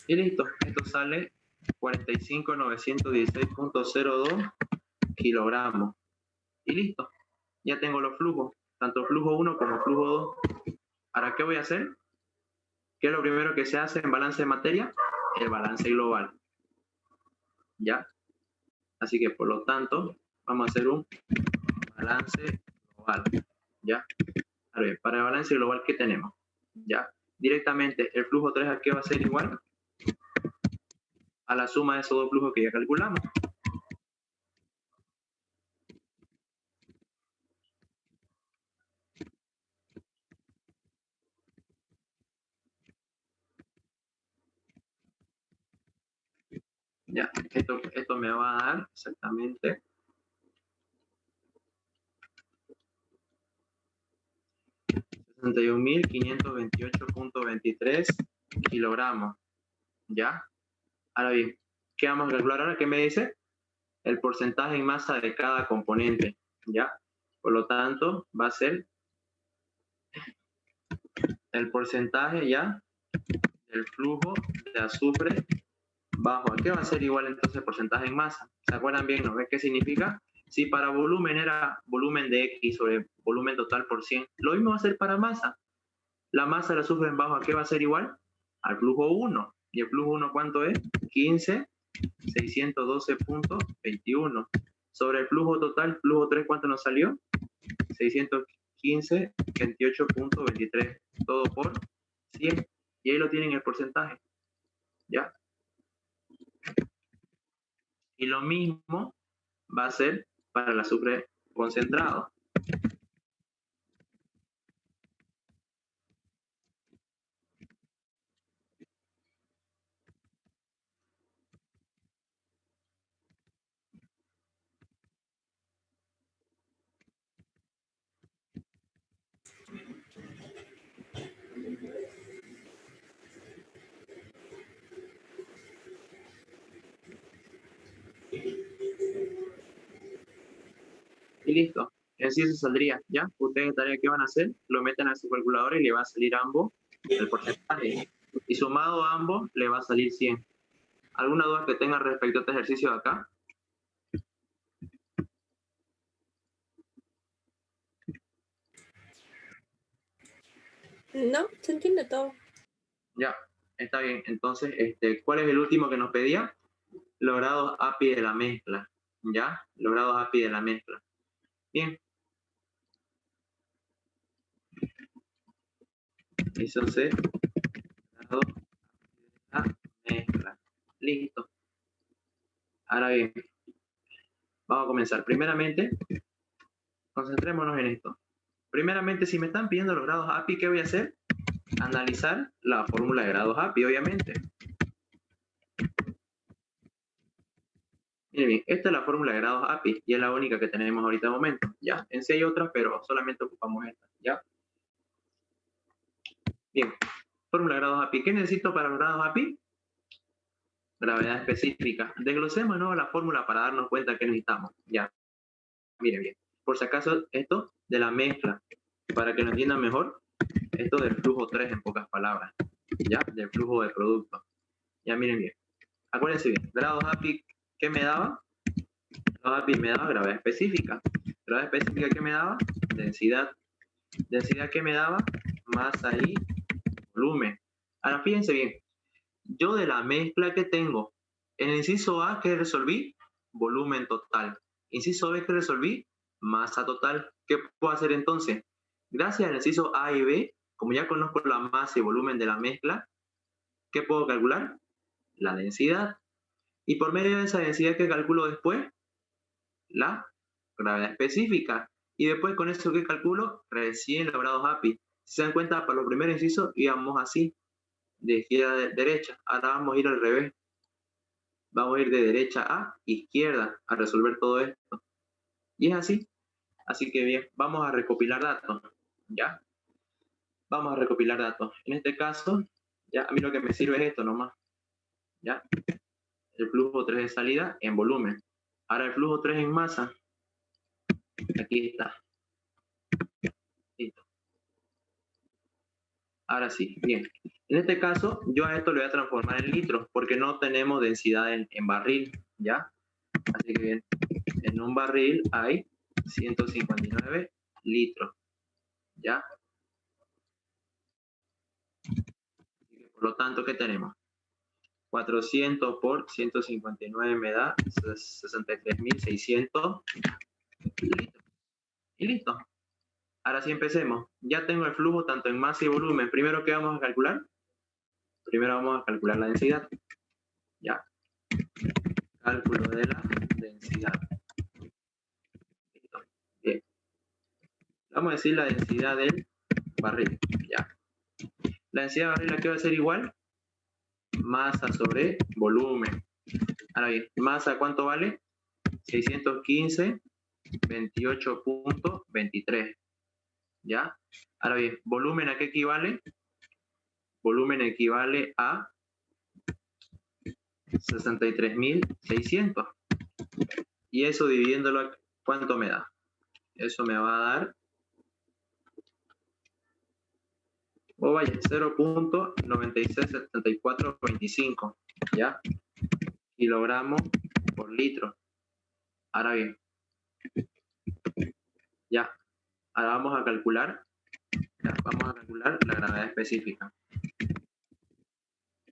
Y listo, esto sale 45.916.02 kilogramos. Y listo, ya tengo los flujos, tanto flujo 1 como flujo 2. Ahora, ¿qué voy a hacer? ¿Qué es lo primero que se hace en balance de materia? El balance global. ¿Ya? Así que, por lo tanto, vamos a hacer un balance global. ¿Ya? A ver, para el balance global, ¿qué tenemos? ¿Ya? Directamente, el flujo 3 ¿a qué va a ser igual? A la suma de esos dos flujos que ya calculamos. Ya, esto me va a dar exactamente 61.528.23 kilogramos. ¿Ya? Ahora bien, ¿qué vamos a calcular ahora? ¿Qué me dice? El porcentaje en masa de cada componente. ¿Ya? Por lo tanto, va a ser el porcentaje ya del flujo de azufre bajo. ¿A qué va a ser igual entonces el porcentaje en masa? ¿Se acuerdan bien? ¿No ves qué significa? Si para volumen era volumen de X sobre volumen total por 100, lo mismo va a ser para masa. La masa del azufre en bajo, ¿a qué va a ser igual? Al flujo 1. ¿Y el flujo 1 cuánto es? 15.612.21. Sobre el flujo total, flujo 3, ¿cuánto nos salió? 615.28.23. Todo por 100. Y ahí lo tienen el porcentaje. ¿Ya? Y lo mismo va a ser para el azufre concentrado. Y listo. Así se saldría, ¿ya? Ustedes, tarea que van a hacer, lo meten a su calculadora y le va a salir a ambos el porcentaje. Y sumado a ambos, le va a salir 100. ¿Alguna duda que tengan respecto a este ejercicio de acá? No, se entiende todo. Ya, está bien. Entonces, ¿cuál es el último que nos pedía? Los grados API de la mezcla. ¿Ya? Los grados API de la mezcla. Bien. Eso se grado de la mezcla. Listo. Ahora bien, vamos a comenzar. Primeramente, concentrémonos en esto. Primeramente, si me están pidiendo los grados API, ¿qué voy a hacer? Analizar la fórmula de grados API, obviamente. Miren bien, esta es la fórmula de grados API y es la única que tenemos ahorita de momento. Ya, en sí hay otras, pero solamente ocupamos esta. Ya. Bien, fórmula de grados API. ¿Qué necesito para los grados API? Gravedad específica. Desglosemos, ¿no?, la fórmula para darnos cuenta que necesitamos. Ya. Miren bien. Por si acaso, esto de la mezcla, para que lo entiendan mejor, esto del flujo 3 en pocas palabras. Ya, del flujo de producto. Ya, miren bien. Acuérdense bien. Grados API, ¿qué me daba? Grados API me daba gravedad específica. Gravedad específica, ¿qué me daba? Densidad. Densidad, ¿qué me daba? Masa y volumen. Ahora, fíjense bien. Yo de la mezcla que tengo, en el inciso A, ¿qué resolví? Volumen total. Inciso B, ¿qué resolví? Masa total. ¿Qué puedo hacer entonces? Gracias al inciso A y B, como ya conozco la masa y volumen de la mezcla, ¿qué puedo calcular? La densidad. Y por medio de esa densidad que calculo después, la gravedad específica. Y después con eso que calculo, recién los grados API. Si se dan cuenta, para los primeros incisos íbamos así, de izquierda a derecha. Ahora vamos a ir al revés. Vamos a ir de derecha a izquierda a resolver todo esto. Y es así. Así que bien, vamos a recopilar datos. ¿Ya? Vamos a recopilar datos. En este caso, ya a mí lo que me sirve es esto nomás. ¿Ya? El flujo 3 de salida en volumen. Ahora el flujo 3 en masa. Aquí está. Listo. Ahora sí, bien. En este caso, yo a esto lo voy a transformar en litros, porque no tenemos densidad en barril, ¿ya? Así que bien, en un barril hay 159 litros, ¿ya? Por lo tanto, ¿qué tenemos? 400 por 159 me da 63.600 litros. Y listo. Ahora sí empecemos. Ya tengo el flujo tanto en masa y volumen. Primero, ¿qué vamos a calcular? Primero vamos a calcular la densidad. Ya. Cálculo de la densidad. Listo. Bien. Vamos a decir la densidad del barril. Ya. La densidad del barril aquí va a ser igual. Masa sobre volumen. Ahora bien, masa, ¿cuánto vale? 615, 28.23. ¿Ya? Ahora bien, ¿volumen a qué equivale? Volumen equivale a 63.600. Y eso dividiéndolo, ¿cuánto me da? Eso me va a dar, oh vaya, 0.967425, ¿ya? Kilogramos por litro. Ahora bien, ya, ahora vamos a calcular la gravedad específica.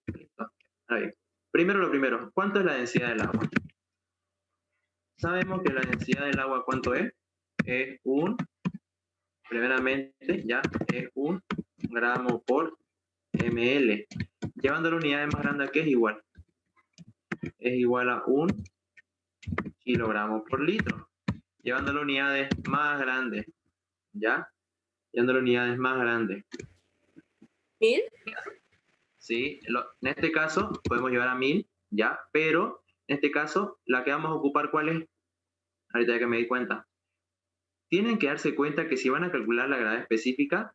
Listo. Ahora bien, primero lo primero, ¿cuánto es la densidad del agua? Sabemos que la densidad del agua, ¿cuánto es? Es primeramente, ya, es 1 gramo por ml. Llevando la unidad más grande, ¿qué es igual? Es igual a 1 kilogramo por litro. Llevando las unidades más grandes, ¿ya? Llevando las unidades más grandes. ¿1000? Sí, en este caso podemos llevar a 1000, ¿ya? Pero en este caso, la que vamos a ocupar, ¿cuál es? Ahorita ya que me di cuenta. Tienen que darse cuenta que si van a calcular la gravedad específica,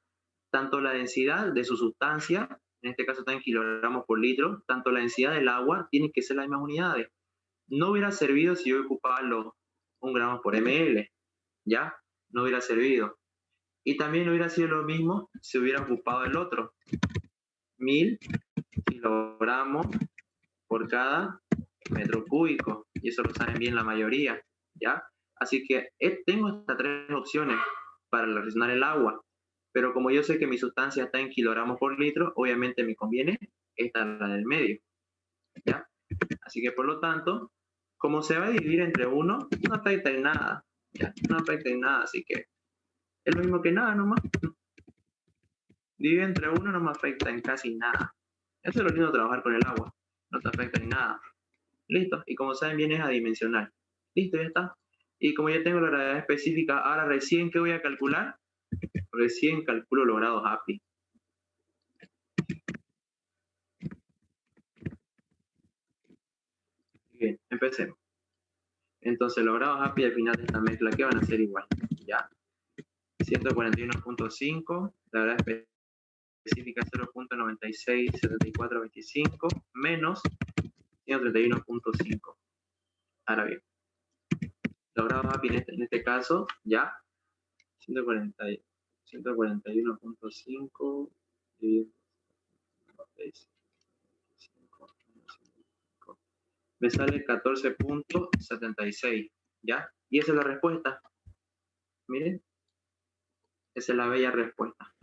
tanto la densidad de su sustancia, en este caso está en kilogramos por litro, tanto la densidad del agua, tienen que ser las mismas unidades. No hubiera servido si yo ocupaba los 1 gramo por ml, ¿ya? No hubiera servido. Y también no hubiera sido lo mismo si hubiera ocupado el otro. 1000 kilogramos por cada metro cúbico. Y eso lo saben bien la mayoría, ¿ya? Así que tengo hasta 3 opciones para relacionar el agua. Pero como yo sé que mi sustancia está en kilogramos por litro, obviamente me conviene esta, la del medio, ¿ya? Así que por lo tanto, como se va a dividir entre 1, no afecta en nada, ¿ya? No afecta en nada, así que es lo mismo que nada nomás. Divide entre 1 no me afecta en casi nada. Eso es lo lindo de trabajar con el agua, no te afecta en nada. Listo, y como saben bien es adimensional. Listo, ya está. Y como ya tengo la gravedad específica, ahora recién, ¿qué voy a calcular? Recién calculo los grados API. Bien, empecemos. Entonces los grados API al final de esta mezcla, ¿qué van a ser igual? ¿Ya? 141.5, la gravedad específica 0.967425 menos 131.5. Ahora bien, los grados API en este caso, ¿ya? 141.5 me sale 14.76, ¿ya? Y esa es la respuesta. Miren, esa es la bella respuesta.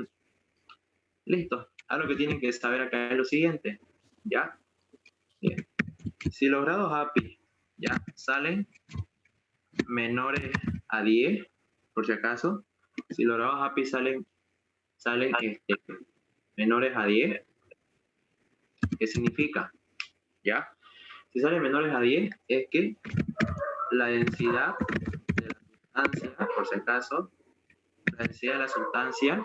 Listo. Ahora lo que tienen que saber acá es lo siguiente, ¿ya? Bien. Si los grados API, ¿ya? Salen menores a 10, por si acaso, si los grados API salen menores a 10, ¿qué significa? ¿Ya? Si salen menores a 10, es que la densidad de la sustancia, por si acaso, la densidad de la sustancia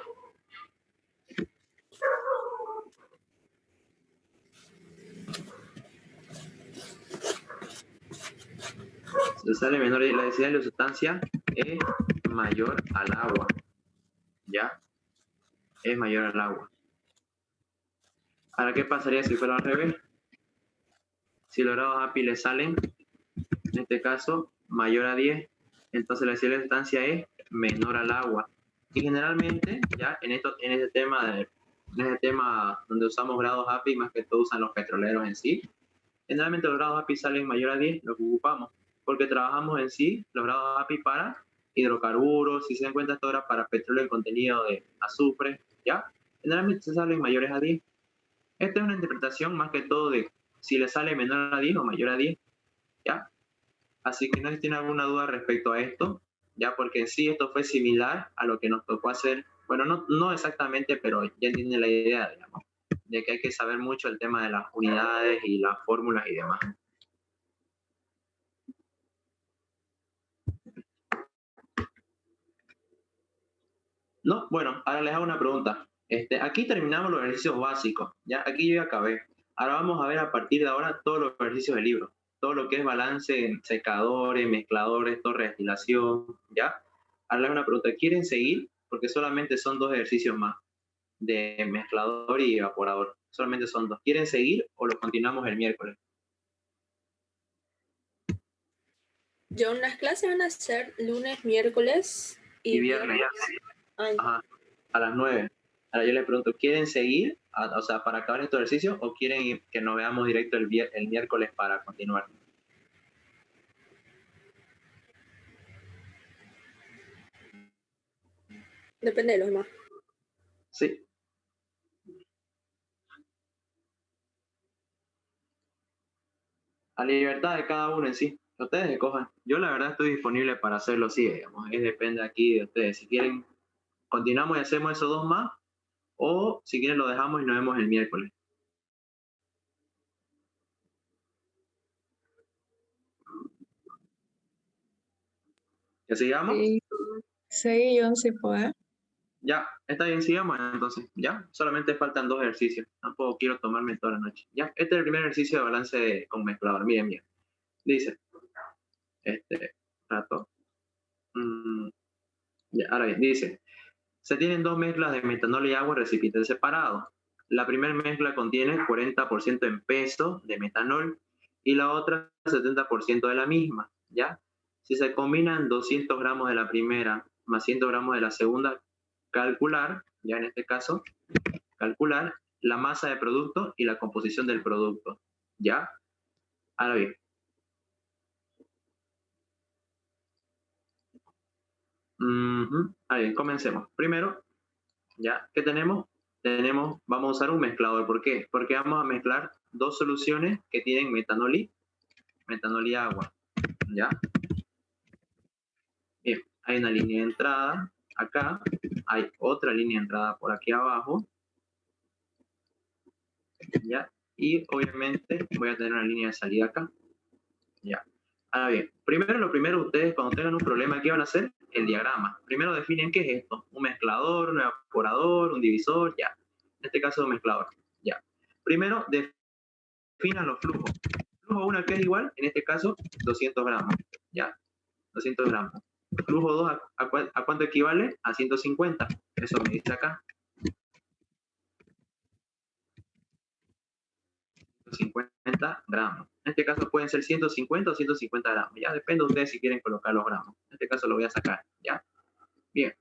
si sale menor, la densidad de la sustancia es mayor al agua, ¿ya? Es mayor al agua. Ahora, ¿qué pasaría si fuera al revés? Si los grados API le salen, en este caso, mayor a 10, entonces la densidad de la sustancia es menor al agua. Y generalmente, ya en este tema donde usamos grados API, más que todo usan los petroleros en sí, generalmente los grados API salen mayor a 10, lo que ocupamos, porque trabajamos en sí los grados API para hidrocarburos, si se dan cuenta esto era para petróleo en contenido de azufre, ¿ya? Generalmente se salen mayores a 10. Esta es una interpretación más que todo de si le sale menor a 10 o mayor a 10, ¿ya? Así que no sé si tiene alguna duda respecto a esto, ya porque en sí esto fue similar a lo que nos tocó hacer, bueno, no exactamente, pero ya entienden la idea, digamos, de que hay que saber mucho el tema de las unidades y las fórmulas y demás. No, bueno, ahora les hago una pregunta. Aquí terminamos los ejercicios básicos, ¿ya? Aquí yo ya acabé. Ahora vamos a ver a partir de ahora todos los ejercicios del libro. Todo lo que es balance en secadores, mezcladores, torre de destilación, ¿ya? Ahora les hago una pregunta. ¿Quieren seguir? Porque solamente son 2 ejercicios más, de mezclador y evaporador. Solamente son 2. ¿Quieren seguir o lo continuamos el miércoles? John, las clases van a ser lunes, miércoles Y viernes. Ay, Ajá, a las 9. Ahora yo les pregunto, ¿quieren seguir, o sea, para acabar este ejercicio, o quieren que nos veamos directo el miércoles para continuar? depende de los demás. Sí. A la libertad de cada uno en sí. Ustedes escojan. Yo la verdad estoy disponible para hacerlo así, digamos. Depende aquí de ustedes. Si quieren, continuamos y hacemos esos 2 más, o si quieren lo dejamos y nos vemos el miércoles. ¿Que sigamos? Sí, John, si puede. Ya, está bien, sigamos entonces. Ya, solamente faltan 2 ejercicios. Tampoco quiero tomarme toda la noche. Ya, este es el primer ejercicio de balance con mezclador. Miren bien. Dice, rato. Ya, ahora bien, dice, se tienen 2 mezclas de metanol y agua en recipientes separados. La primera mezcla contiene 40% en peso de metanol y la otra 70% de la misma, ¿ya? Si se combinan 200 gramos de la primera más 100 gramos de la segunda, calcular, ya en este caso, calcular la masa de producto y la composición del producto, ¿ya? Ahora bien, ahí, comencemos. Primero, ¿ya? ¿Qué tenemos? Vamos a usar un mezclador. ¿Por qué? Porque vamos a mezclar 2 soluciones que tienen metanol y agua, ¿ya? Bien, hay una línea de entrada acá, hay otra línea de entrada por aquí abajo, ¿ya? Y obviamente voy a tener una línea de salida acá, ¿ya? Ahora bien, lo primero ustedes cuando tengan un problema, ¿qué van a hacer? El diagrama. Primero definen qué es esto, un mezclador, un evaporador, un divisor, ya. En este caso un mezclador, ya. Primero definan los flujos. Flujo 1 que es igual, en este caso 200 gramos, ya. 200 gramos. Flujo 2 ¿a cuánto equivale? A 150. Eso me dice acá. 150 gramos. En este caso pueden ser 150 o 150 gramos. Ya depende de ustedes si quieren colocar los gramos. En este caso lo voy a sacar. ¿Ya? Bien.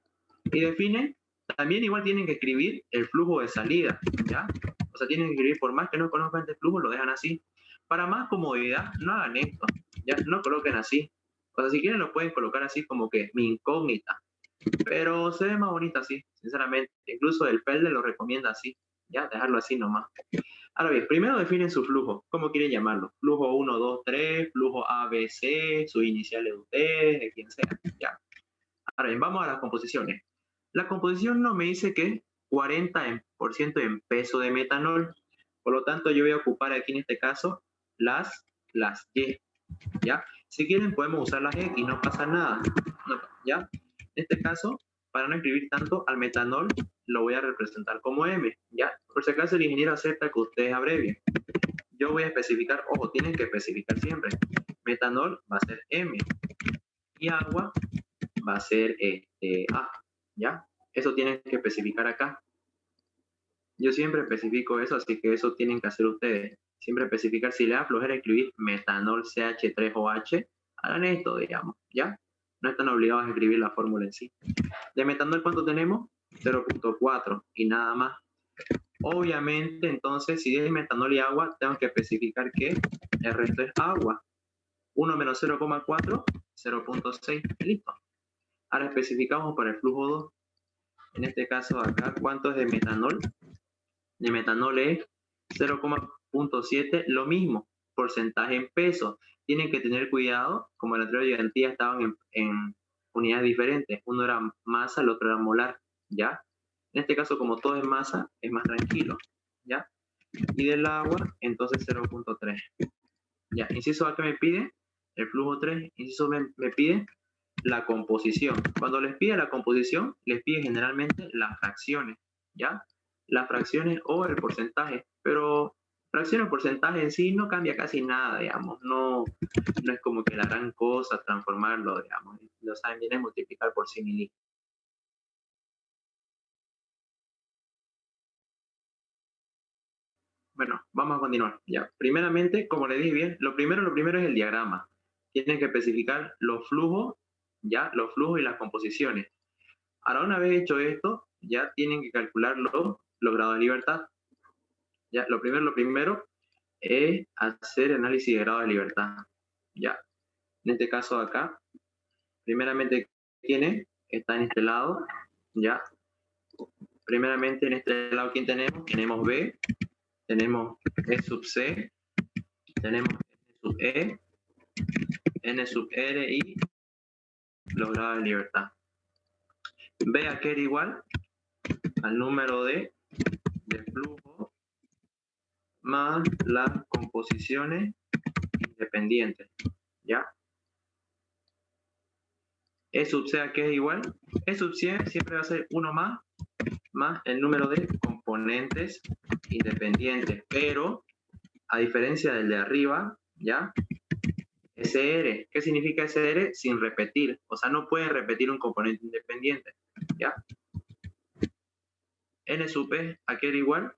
Y definen, también igual tienen que escribir el flujo de salida. ¿Ya? O sea, tienen que escribir, por más que no conozcan este flujo, lo dejan así. Para más comodidad, no hagan esto. Ya, no coloquen así. O sea, si quieren lo pueden colocar así como que mi incógnita. Pero se ve más bonito así, sinceramente. Incluso el PELDE lo recomienda así. Ya, dejarlo así nomás. Ahora bien, primero definen su flujo. ¿Cómo quieren llamarlo? Flujo 1, 2, 3, flujo ABC, sus iniciales de ustedes, de quien sea. Ya. Ahora bien, vamos a las composiciones. La composición no me dice que 40% en peso de metanol. Por lo tanto, yo voy a ocupar aquí en este caso las Y. ¿Ya? Si quieren podemos usar las X, no pasa nada. ¿Ya? En este caso, para no escribir tanto al metanol, lo voy a representar como M. ¿Ya? Por si acaso el ingeniero acepta que ustedes abrevien. Yo voy a especificar, ojo, tienen que especificar siempre. Metanol va a ser M y agua va a ser A. ¿Ya? Eso tienen que especificar acá. Yo siempre especifico eso, así que eso tienen que hacer ustedes. Siempre especificar, si le da flojera escribir metanol CH3OH, hagan esto, digamos, ¿ya? no están obligados a escribir la fórmula en sí. De metanol, ¿cuánto tenemos? 0.4 y nada más. Obviamente, entonces, si es metanol y agua, tengo que especificar que el resto es agua. 1 menos 0,4, 0.6, listo. Ahora especificamos para el flujo 2. En este caso acá, ¿cuánto es de metanol? De metanol es 0,7, lo mismo, porcentaje en pesos. Tienen que tener cuidado, como en la anterior garantía estaban en unidades diferentes. Uno era masa, el otro era molar, ¿ya? En este caso, como todo es masa, es más tranquilo, ¿ya? Y del agua, entonces 0.3. Ya, inciso A que me pide, el flujo 3, inciso B me pide la composición. Cuando les pide la composición, les pide generalmente las fracciones, ¿ya? Las fracciones o el porcentaje, pero fracción o porcentaje en sí no cambia casi nada, digamos, no es como que la gran cosa transformarlo, digamos, lo saben bien, es multiplicar por similitud. Bueno, vamos a continuar, ya. Primeramente, como le dije bien, lo primero es el diagrama. Tienen que especificar los flujos, ya, los flujos y las composiciones. Ahora, una vez hecho esto, ya tienen que calcular los grados de libertad. Ya, lo primero es hacer análisis de grado de libertad. Ya, en este caso acá, primeramente, ¿quién está en este lado? Ya, primeramente en este lado, ¿quién tenemos? Tenemos B, tenemos E sub C, tenemos N sub E, N sub R y los grados de libertad. B a que era igual al número de flujo más las composiciones independientes, ¿ya? E sub C a que es igual, E sub C siempre va a ser 1 más el número de componentes independientes, pero a diferencia del de arriba, ¿ya? SR, ¿qué significa SR? Sin repetir, o sea, no puede repetir un componente independiente, ¿ya? N sub E a que era igual,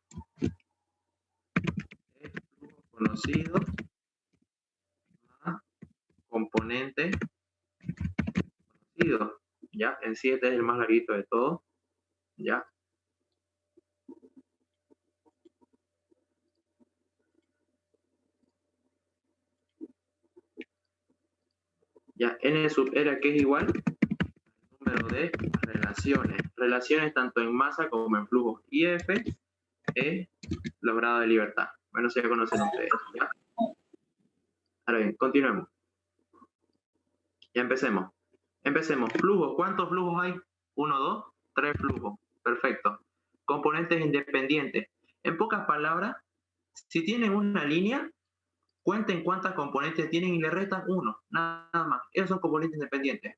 es flujo conocido más componente conocido, ¿ya? En 7 es el más larguito de todos, ¿ya? Ya, N sub R que es igual al número de relaciones. Relaciones tanto en masa como en flujo. Y F es los grados de libertad. Bueno, se ya conocen ustedes, ¿ya? Ahora bien, continuemos. Ya empecemos. Empecemos. Flujos. ¿Cuántos flujos hay? 1, 2, 3 flujos. Perfecto. Componentes independientes. En pocas palabras, si tienen una línea, cuenten cuántas componentes tienen y le restan 1. Nada más. Esos son componentes independientes.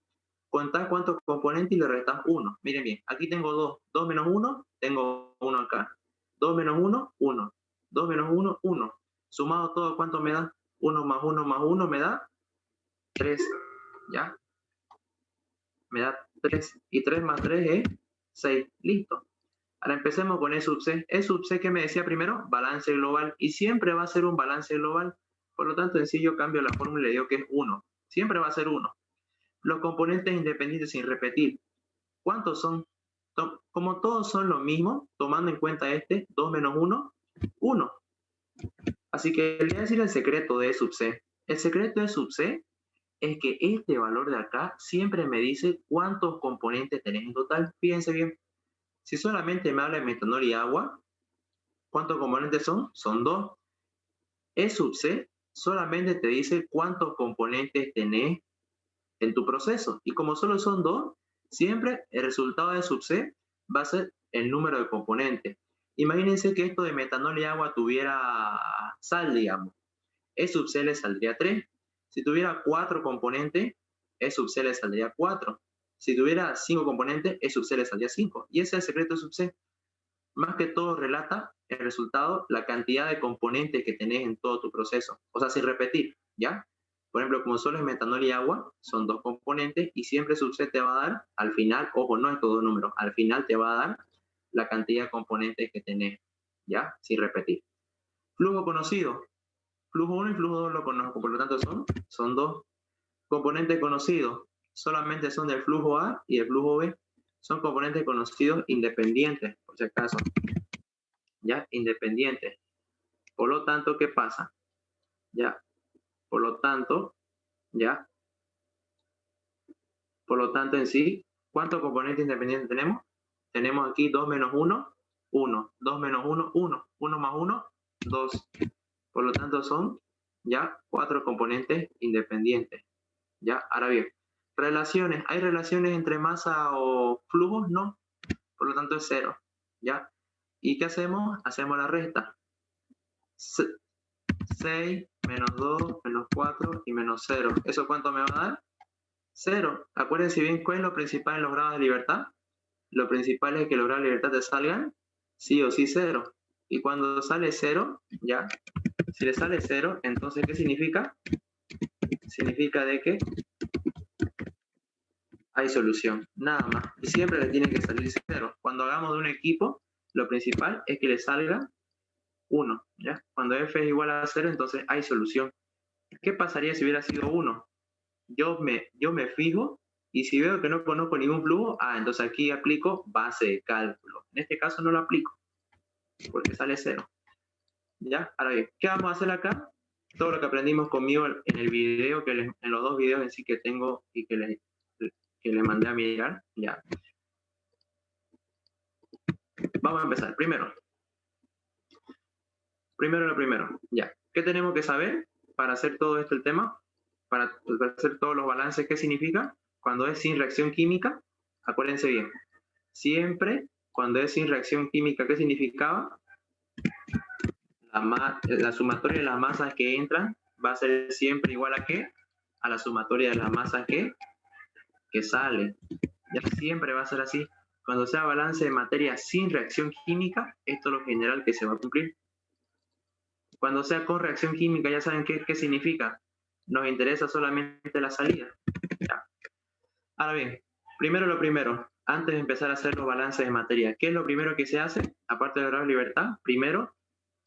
Contás cuántos componentes y le restas 1. Miren bien, aquí tengo 2. 2 menos 1, tengo 1 acá. 2 menos 1, 1. 2 menos 1, 1. Sumado todo, ¿cuánto me da? 1 más 1 más 1 me da 3. ¿Ya? Me da 3. Y 3 más 3 es 6. Listo. Ahora empecemos con E sub C. E sub C, ¿qué me decía primero? Balance global. Y siempre va a ser un balance global. Por lo tanto, en sí yo cambio la fórmula y le digo que es 1. Siempre va a ser 1. Los componentes independientes sin repetir. ¿Cuántos son? Como todos son lo mismo, tomando en cuenta 2 menos 1, 1. Así que le voy a decir el secreto de E sub C. El secreto de E sub C es que este valor de acá siempre me dice cuántos componentes tenés en total. Fíjense bien. Si solamente me habla de metanol y agua, ¿cuántos componentes son? Son 2. E sub C solamente te dice cuántos componentes tenés en tu proceso. Y como solo son 2, siempre el resultado de sub C va a ser el número de componentes. Imagínense que esto de metanol y agua tuviera sal, digamos. E sub C le saldría 3. Si tuviera 4 componentes, E sub C le saldría 4. Si tuviera 5 componentes, E sub C le saldría 5. Y ese es el secreto de sub C. Más que todo relata el resultado, la cantidad de componentes que tenés en todo tu proceso. O sea, sin repetir, ¿ya? Por ejemplo, como solo es metanol y agua, son 2 componentes y siempre sub C te va a dar, al final, ojo, no estos 2 números, al final te va a dar la cantidad de componentes que tenés, ¿ya? Sin repetir. Flujo conocido. Flujo 1 y flujo 2 lo conozco, por lo tanto son 2. Componente conocido. solamente son del flujo A y del flujo B. Son componentes conocidos independientes, por si acaso. ¿Ya? Independientes. Por lo tanto, ¿qué pasa? ¿Ya? Por lo tanto, ¿ya? Por lo tanto, en sí, ¿cuántos componentes independientes tenemos? Tenemos aquí 2 menos 1, 1. 2 menos 1, 1. 1 más 1, 2. Por lo tanto, son ya 4 componentes independientes. ¿Ya? Ahora bien, relaciones. ¿Hay relaciones entre masa o flujos? No. Por lo tanto, es 0. ¿Ya? ¿Y qué hacemos? Hacemos la resta. 6 menos 2 menos 4 y menos 0. ¿Eso cuánto me va a dar? 0. Acuérdense bien cuál es lo principal en los grados de libertad. Lo principal es que los grados de libertad te salgan sí o sí 0. Y cuando sale 0, ya, si le sale 0, entonces ¿qué significa? Significa de que hay solución, nada más. Y siempre le tiene que salir 0. Cuando hagamos de un equipo, lo principal es que le salga 1, ¿ya? Cuando f es igual a 0, entonces hay solución. ¿Qué pasaría si hubiera sido 1? Yo me fijo y si veo que no conozco ningún flujo, entonces aquí aplico base de cálculo. En este caso no lo aplico, porque sale 0. ¿Ya? Ahora bien, ¿qué vamos a hacer acá? Todo lo que aprendimos conmigo en el video, en los 2 videos en sí que tengo y que le mandé a mirar, ya. Vamos a empezar. Primero lo primero, ya. ¿Qué tenemos que saber para hacer todo esto el tema? Para hacer todos los balances, ¿qué significa? Cuando es sin reacción química, acuérdense bien, siempre cuando es sin reacción química, ¿qué significaba? La sumatoria de las masas que entran va a ser siempre igual a ¿qué? A la sumatoria de las masas que salen. Ya siempre va a ser así. Cuando sea balance de materia sin reacción química, esto es lo general que se va a cumplir. Cuando sea con reacción química, ya saben qué significa. Nos interesa solamente la salida. Ya. Ahora bien, primero lo primero, antes de empezar a hacer los balances de materia, ¿qué es lo primero que se hace? Aparte de lograr libertad,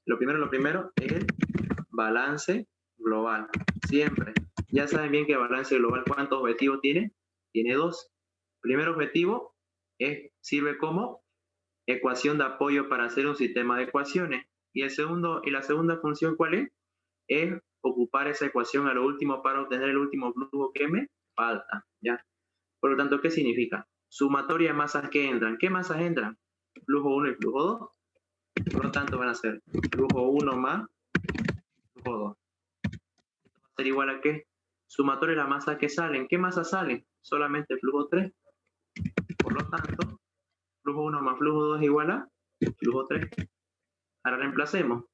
lo primero es el balance global. Siempre. Ya saben bien que el balance global, ¿cuántos objetivos tiene? Tiene 2. Primer objetivo sirve como ecuación de apoyo para hacer un sistema de ecuaciones. Y la segunda función, ¿cuál es? Es ocupar esa ecuación a lo último para obtener el último flujo que me falta. ¿Ya? Por lo tanto, ¿qué significa? Sumatoria de masas que entran. ¿Qué masas entran? Flujo 1 y flujo 2. Por lo tanto, van a ser flujo 1 más flujo 2. Esto va a ser igual a ¿qué? Sumatoria de las masas que salen. ¿Qué masas salen? Solamente el flujo 3. Por lo tanto, flujo 1 más flujo 2 es igual a flujo 3. Ahora reemplacemos.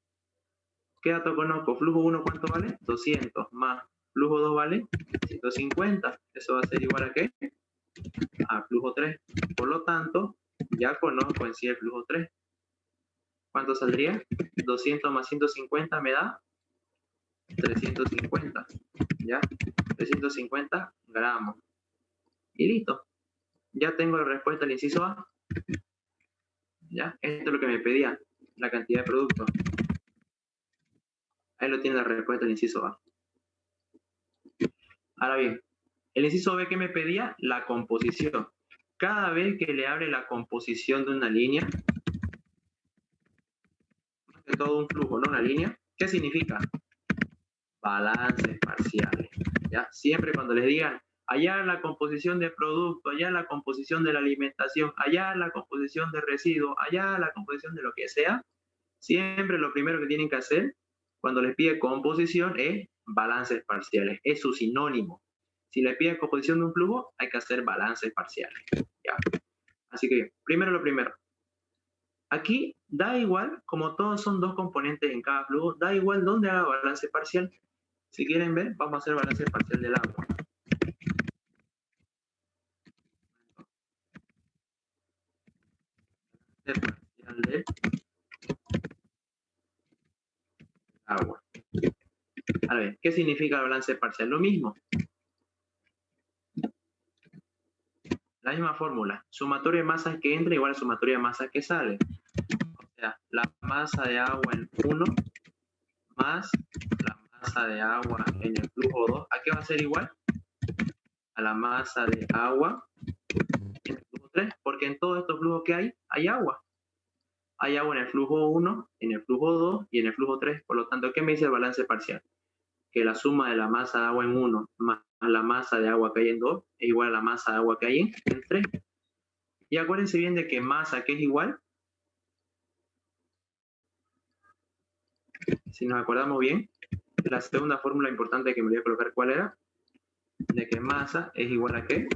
¿Qué dato conozco? Flujo 1, ¿cuánto vale? 200 más flujo 2 vale 150. Eso va a ser igual a ¿qué? A flujo 3. Por lo tanto, ya conozco en sí el flujo 3. ¿Cuánto saldría? 200 más 150 me da 350. ¿Ya? 350 gramos. Y listo. Ya tengo la respuesta al inciso A. ¿Ya? Esto es lo que me pedía, la cantidad de producto. Ahí lo tiene la respuesta del inciso A. Ahora bien, el inciso B, ¿qué me pedía? La composición. Cada vez que le abre la composición de una línea, de todo un flujo, no una línea, ¿qué significa? Balances parciales. ¿Ya? Siempre cuando les digan, allá la composición de producto, allá la composición de la alimentación, allá la composición de residuos, allá la composición de lo que sea, siempre lo primero que tienen que hacer cuando les pide composición es balances parciales. Es su sinónimo. Si les pide composición de un flujo, hay que hacer balances parciales. ¿Ya? Así que, primero lo primero. Aquí da igual, como todos son 2 componentes en cada flujo, da igual dónde haga balance parcial. Si quieren ver, vamos a hacer balance parcial del agua. Parcial del agua. A ver, ¿qué significa el balance parcial? Lo mismo. La misma fórmula. Sumatoria de masas que entra igual a sumatoria de masas que sale. O sea, la masa de agua en 1 más la masa de agua en el flujo 2. ¿A qué va a ser igual? a la masa de agua en el flujo 3, porque en todos estos flujos que hay agua. Hay agua en el flujo 1, en el flujo 2 y en el flujo 3. Por lo tanto, ¿qué me dice el balance parcial? Que la suma de la masa de agua en 1 más la masa de agua que hay en 2 es igual a la masa de agua que hay en 3. Y acuérdense bien de que masa, que es igual, si nos acordamos bien, la segunda fórmula importante que me voy a colocar, ¿cuál era? De que masa es igual a ¿qué?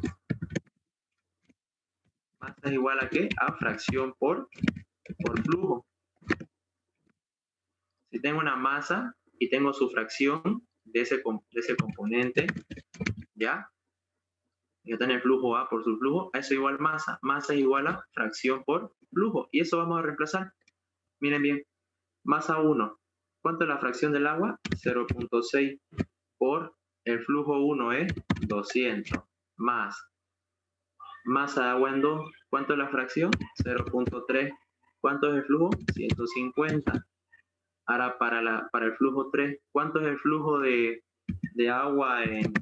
Masa es igual a ¿qué? A fracción por flujo. Si tengo una masa y tengo su fracción de ese componente, ¿ya? Y está en el flujo A por su flujo, a eso igual masa. Masa es igual a fracción por flujo. Y eso vamos a reemplazar. Miren bien, masa 1. ¿Cuánto es la fracción del agua? 0.6 por el flujo 1 es 200 más masa de agua en 2. ¿Cuánto es la fracción? 0.3. ¿Cuánto es el flujo? 150. Ahora para el flujo 3, ¿cuánto es el flujo de agua en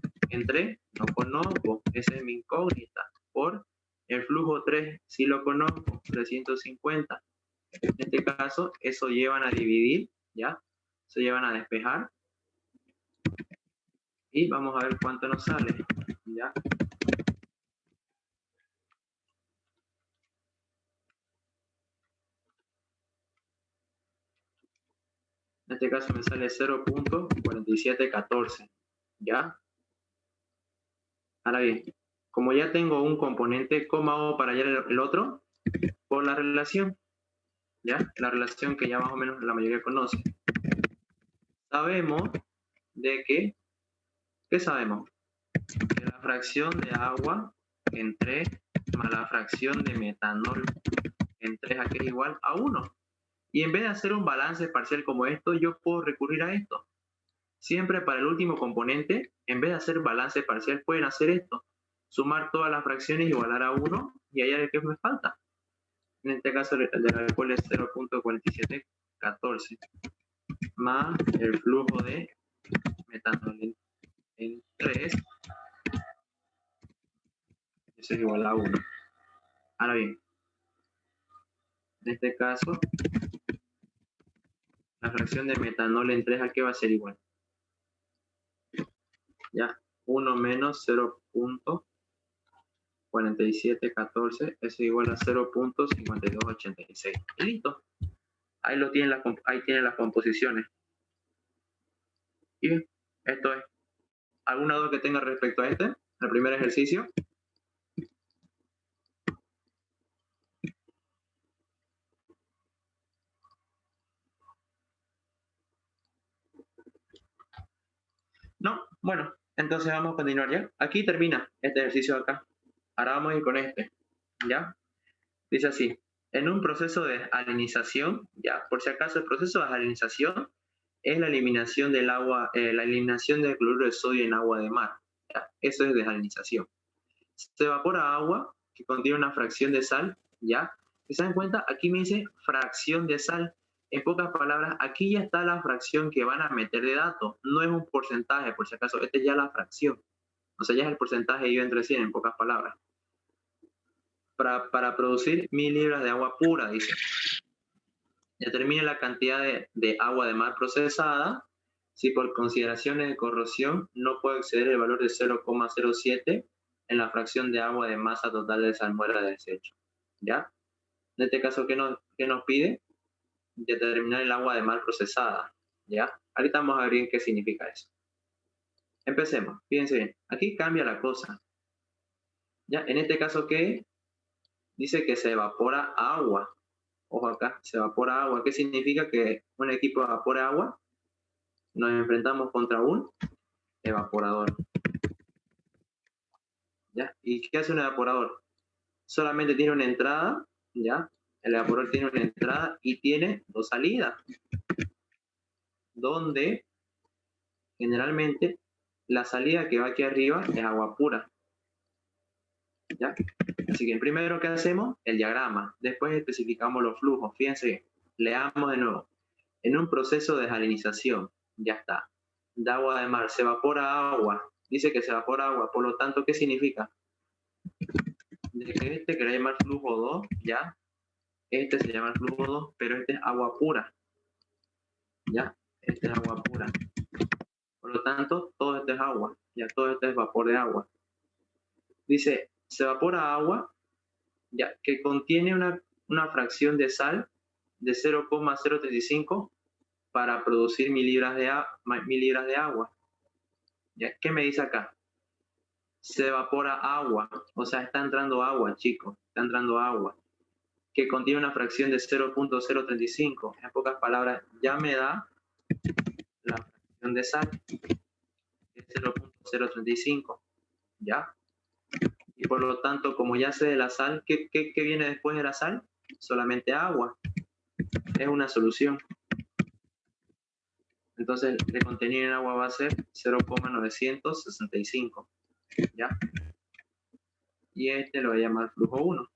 3? No conozco, esa es mi incógnita. Por el flujo 3, sí lo conozco, 350. En este caso, eso llevan a dividir, ¿ya? Se llevan a despejar. Y vamos a ver cuánto nos sale, ¿ya? En este caso me sale 0.4714, ¿ya? Ahora bien, como ya tengo un componente, ¿cómo hago para hallar el otro? Por la relación, ¿ya? La relación que ya más o menos la mayoría conoce. Sabemos de que, ¿qué sabemos? Que la fracción de agua en 3 más la fracción de metanol en 3 aquí es igual a 1. Y en vez de hacer un balance parcial como esto, yo puedo recurrir a esto. Siempre para el último componente, en vez de hacer balance parcial, pueden hacer esto. Sumar todas las fracciones y igualar a 1 y hallar el que me falta. En este caso, el del alcohol es 0.4714 más el flujo de metanol en 3. Eso es igual a 1. Ahora bien, en este caso, la fracción de metanol en 3, ¿a qué va a ser igual? Ya, 1 menos 0.4714 es igual a 0.5286. Y listo. Ahí lo tienen ahí tienen las composiciones. Y esto es. ¿Alguna duda que tenga respecto a este? El primer ejercicio. No, bueno, entonces vamos a continuar ya. Aquí termina este ejercicio de acá. Ahora vamos a ir con este, ¿ya? Dice así, en un proceso de alinización, ya, por si acaso el proceso de alinización es la eliminación del agua, la eliminación del cloruro de sodio en agua de mar, ¿ya? Eso es desalinización. Se evapora agua que contiene una fracción de sal, ¿ya? ¿Se dan cuenta? Aquí me dice fracción de sal. En pocas palabras, aquí ya está la fracción que van a meter de datos. No es un porcentaje, por si acaso. Esta es ya la fracción. O sea, ya es el porcentaje dividido entre 100, en pocas palabras. Para producir 1000 libras de agua pura, dice. Determine la cantidad de agua de mar procesada si por consideraciones de corrosión no puede exceder el valor de 0,07 en la fracción de agua de masa total de salmuera de desecho. ¿Ya? En este caso, ¿qué nos pide? Determinar el agua de mar procesada. ¿Ya? Ahorita vamos a ver bien qué significa eso. Empecemos. Fíjense bien. Aquí cambia la cosa. ¿Ya? En este caso, ¿qué? Dice que se evapora agua. Ojo acá, se evapora agua. ¿Qué significa que un equipo evapora agua? Nos enfrentamos contra un evaporador. ¿Ya? ¿Y qué hace un evaporador? Solamente tiene una entrada, ¿ya? El evaporador tiene una entrada y tiene dos salidas, donde generalmente la salida que va aquí arriba es agua pura. ¿Ya? Así que primero, ¿qué hacemos? El diagrama. Después especificamos los flujos. Fíjense, leamos de nuevo. En un proceso de desalinización, ya está. De agua de mar se evapora agua. Dice que se evapora agua, por lo tanto, ¿qué significa? De que este que le llama flujo 2, ¿ya? Este se llama flujo 2, pero este es agua pura, ¿ya? Este es agua pura. Por lo tanto, todo esto es agua, ya todo esto es vapor de agua. Dice, se evapora agua, ya, que contiene una fracción de sal de 0,035 para producir mililitros de agua. ¿Ya? ¿Qué me dice acá? Se evapora agua, o sea, está entrando agua, chicos, está entrando agua, que contiene una fracción de 0,035. En pocas palabras, ya me da la fracción de sal, que es 0,035, ¿ya? Y por lo tanto, como ya sé de la sal, ¿qué viene después de la sal? Solamente agua. Es una solución. Entonces, el contenido en agua va a ser 0,965, ¿ya? Y este lo voy a llamar flujo 1.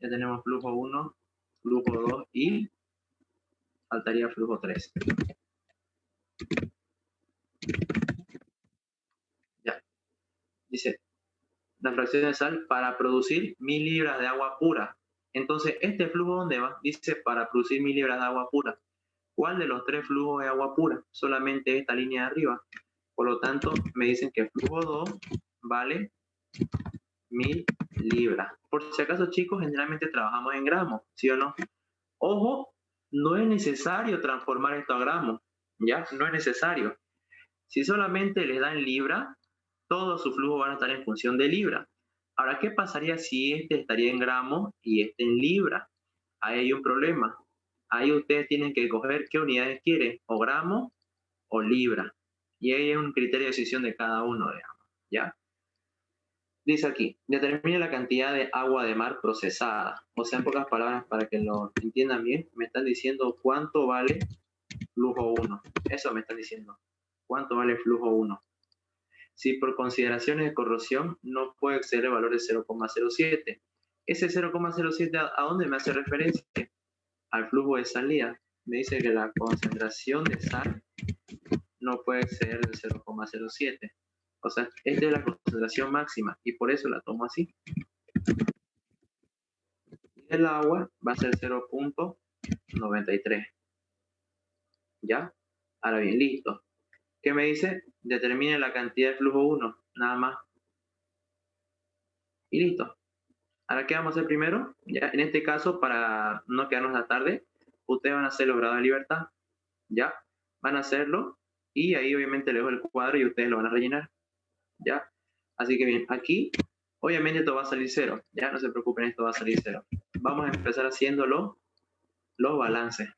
Ya tenemos flujo 1, flujo 2 y faltaría flujo 3. Ya. Dice, la fracción de sal para producir 1000 libras de agua pura. Entonces, ¿este flujo dónde va? Dice, para producir 1000 libras de agua pura. ¿Cuál de los 3 flujos es agua pura? Solamente esta línea de arriba. Por lo tanto, me dicen que flujo 2 vale 1000 libras. Por si acaso, chicos, generalmente trabajamos en gramos, ¿sí o no? Ojo, no es necesario transformar esto a gramos, ¿ya? No es necesario. Si solamente les dan libra, todos sus flujos van a estar en función de libra. Ahora, ¿qué pasaría si este estaría en gramos y este en libra? Ahí hay un problema. Ahí ustedes tienen que escoger qué unidades quieren, o gramos o libra. Y ahí es un criterio de decisión de cada uno, digamos, ¿ya? Dice aquí, determine la cantidad de agua de mar procesada. O sea, en pocas palabras, para que lo entiendan bien, me están diciendo cuánto vale flujo 1. Eso me están diciendo. ¿Cuánto vale flujo 1? Si por consideraciones de corrosión no puede exceder el valor de 0,07. Ese 0,07, ¿a dónde me hace referencia? Al flujo de salida. Me dice que la concentración de sal no puede exceder el 0,07. O sea, esta es la concentración máxima y por eso la tomo así. Y el agua va a ser 0,93. ¿Ya? Ahora bien, listo. ¿Qué me dice? Determine la cantidad de flujo 1, nada más. Y listo. Ahora, ¿qué vamos a hacer primero? ¿Ya? En este caso, para no quedarnos la tarde, ustedes van a hacer los grados de libertad. ¿Ya? Van a hacerlo y ahí obviamente les dejo el cuadro y ustedes lo van a rellenar. ¿Ya? Así que bien, aquí obviamente esto va a salir 0. Ya no se preocupen, esto va a salir 0. Vamos a empezar haciendo los balances.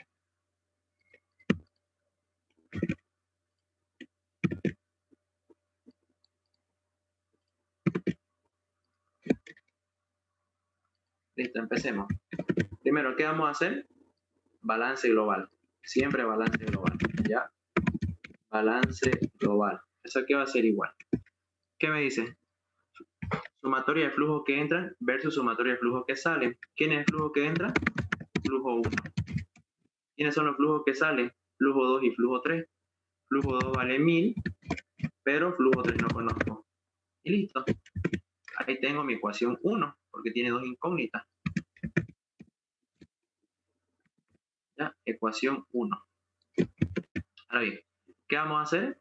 Listo, empecemos. Primero, ¿qué vamos a hacer? Balance global. Siempre balance global. ¿Ya? Balance global. Eso aquí va a ser igual. ¿Qué me dice? Sumatoria de flujos que entran versus sumatoria de flujos que salen. ¿Quién es el flujo que entra? Flujo 1. ¿Quiénes son los flujos que salen? Flujo 2 y flujo 3. Flujo 2 vale 1000, pero flujo 3 no conozco. Y listo. Ahí tengo mi ecuación 1, porque tiene dos incógnitas. ¿Ya? Ecuación 1. Ahora bien, ¿qué vamos a hacer?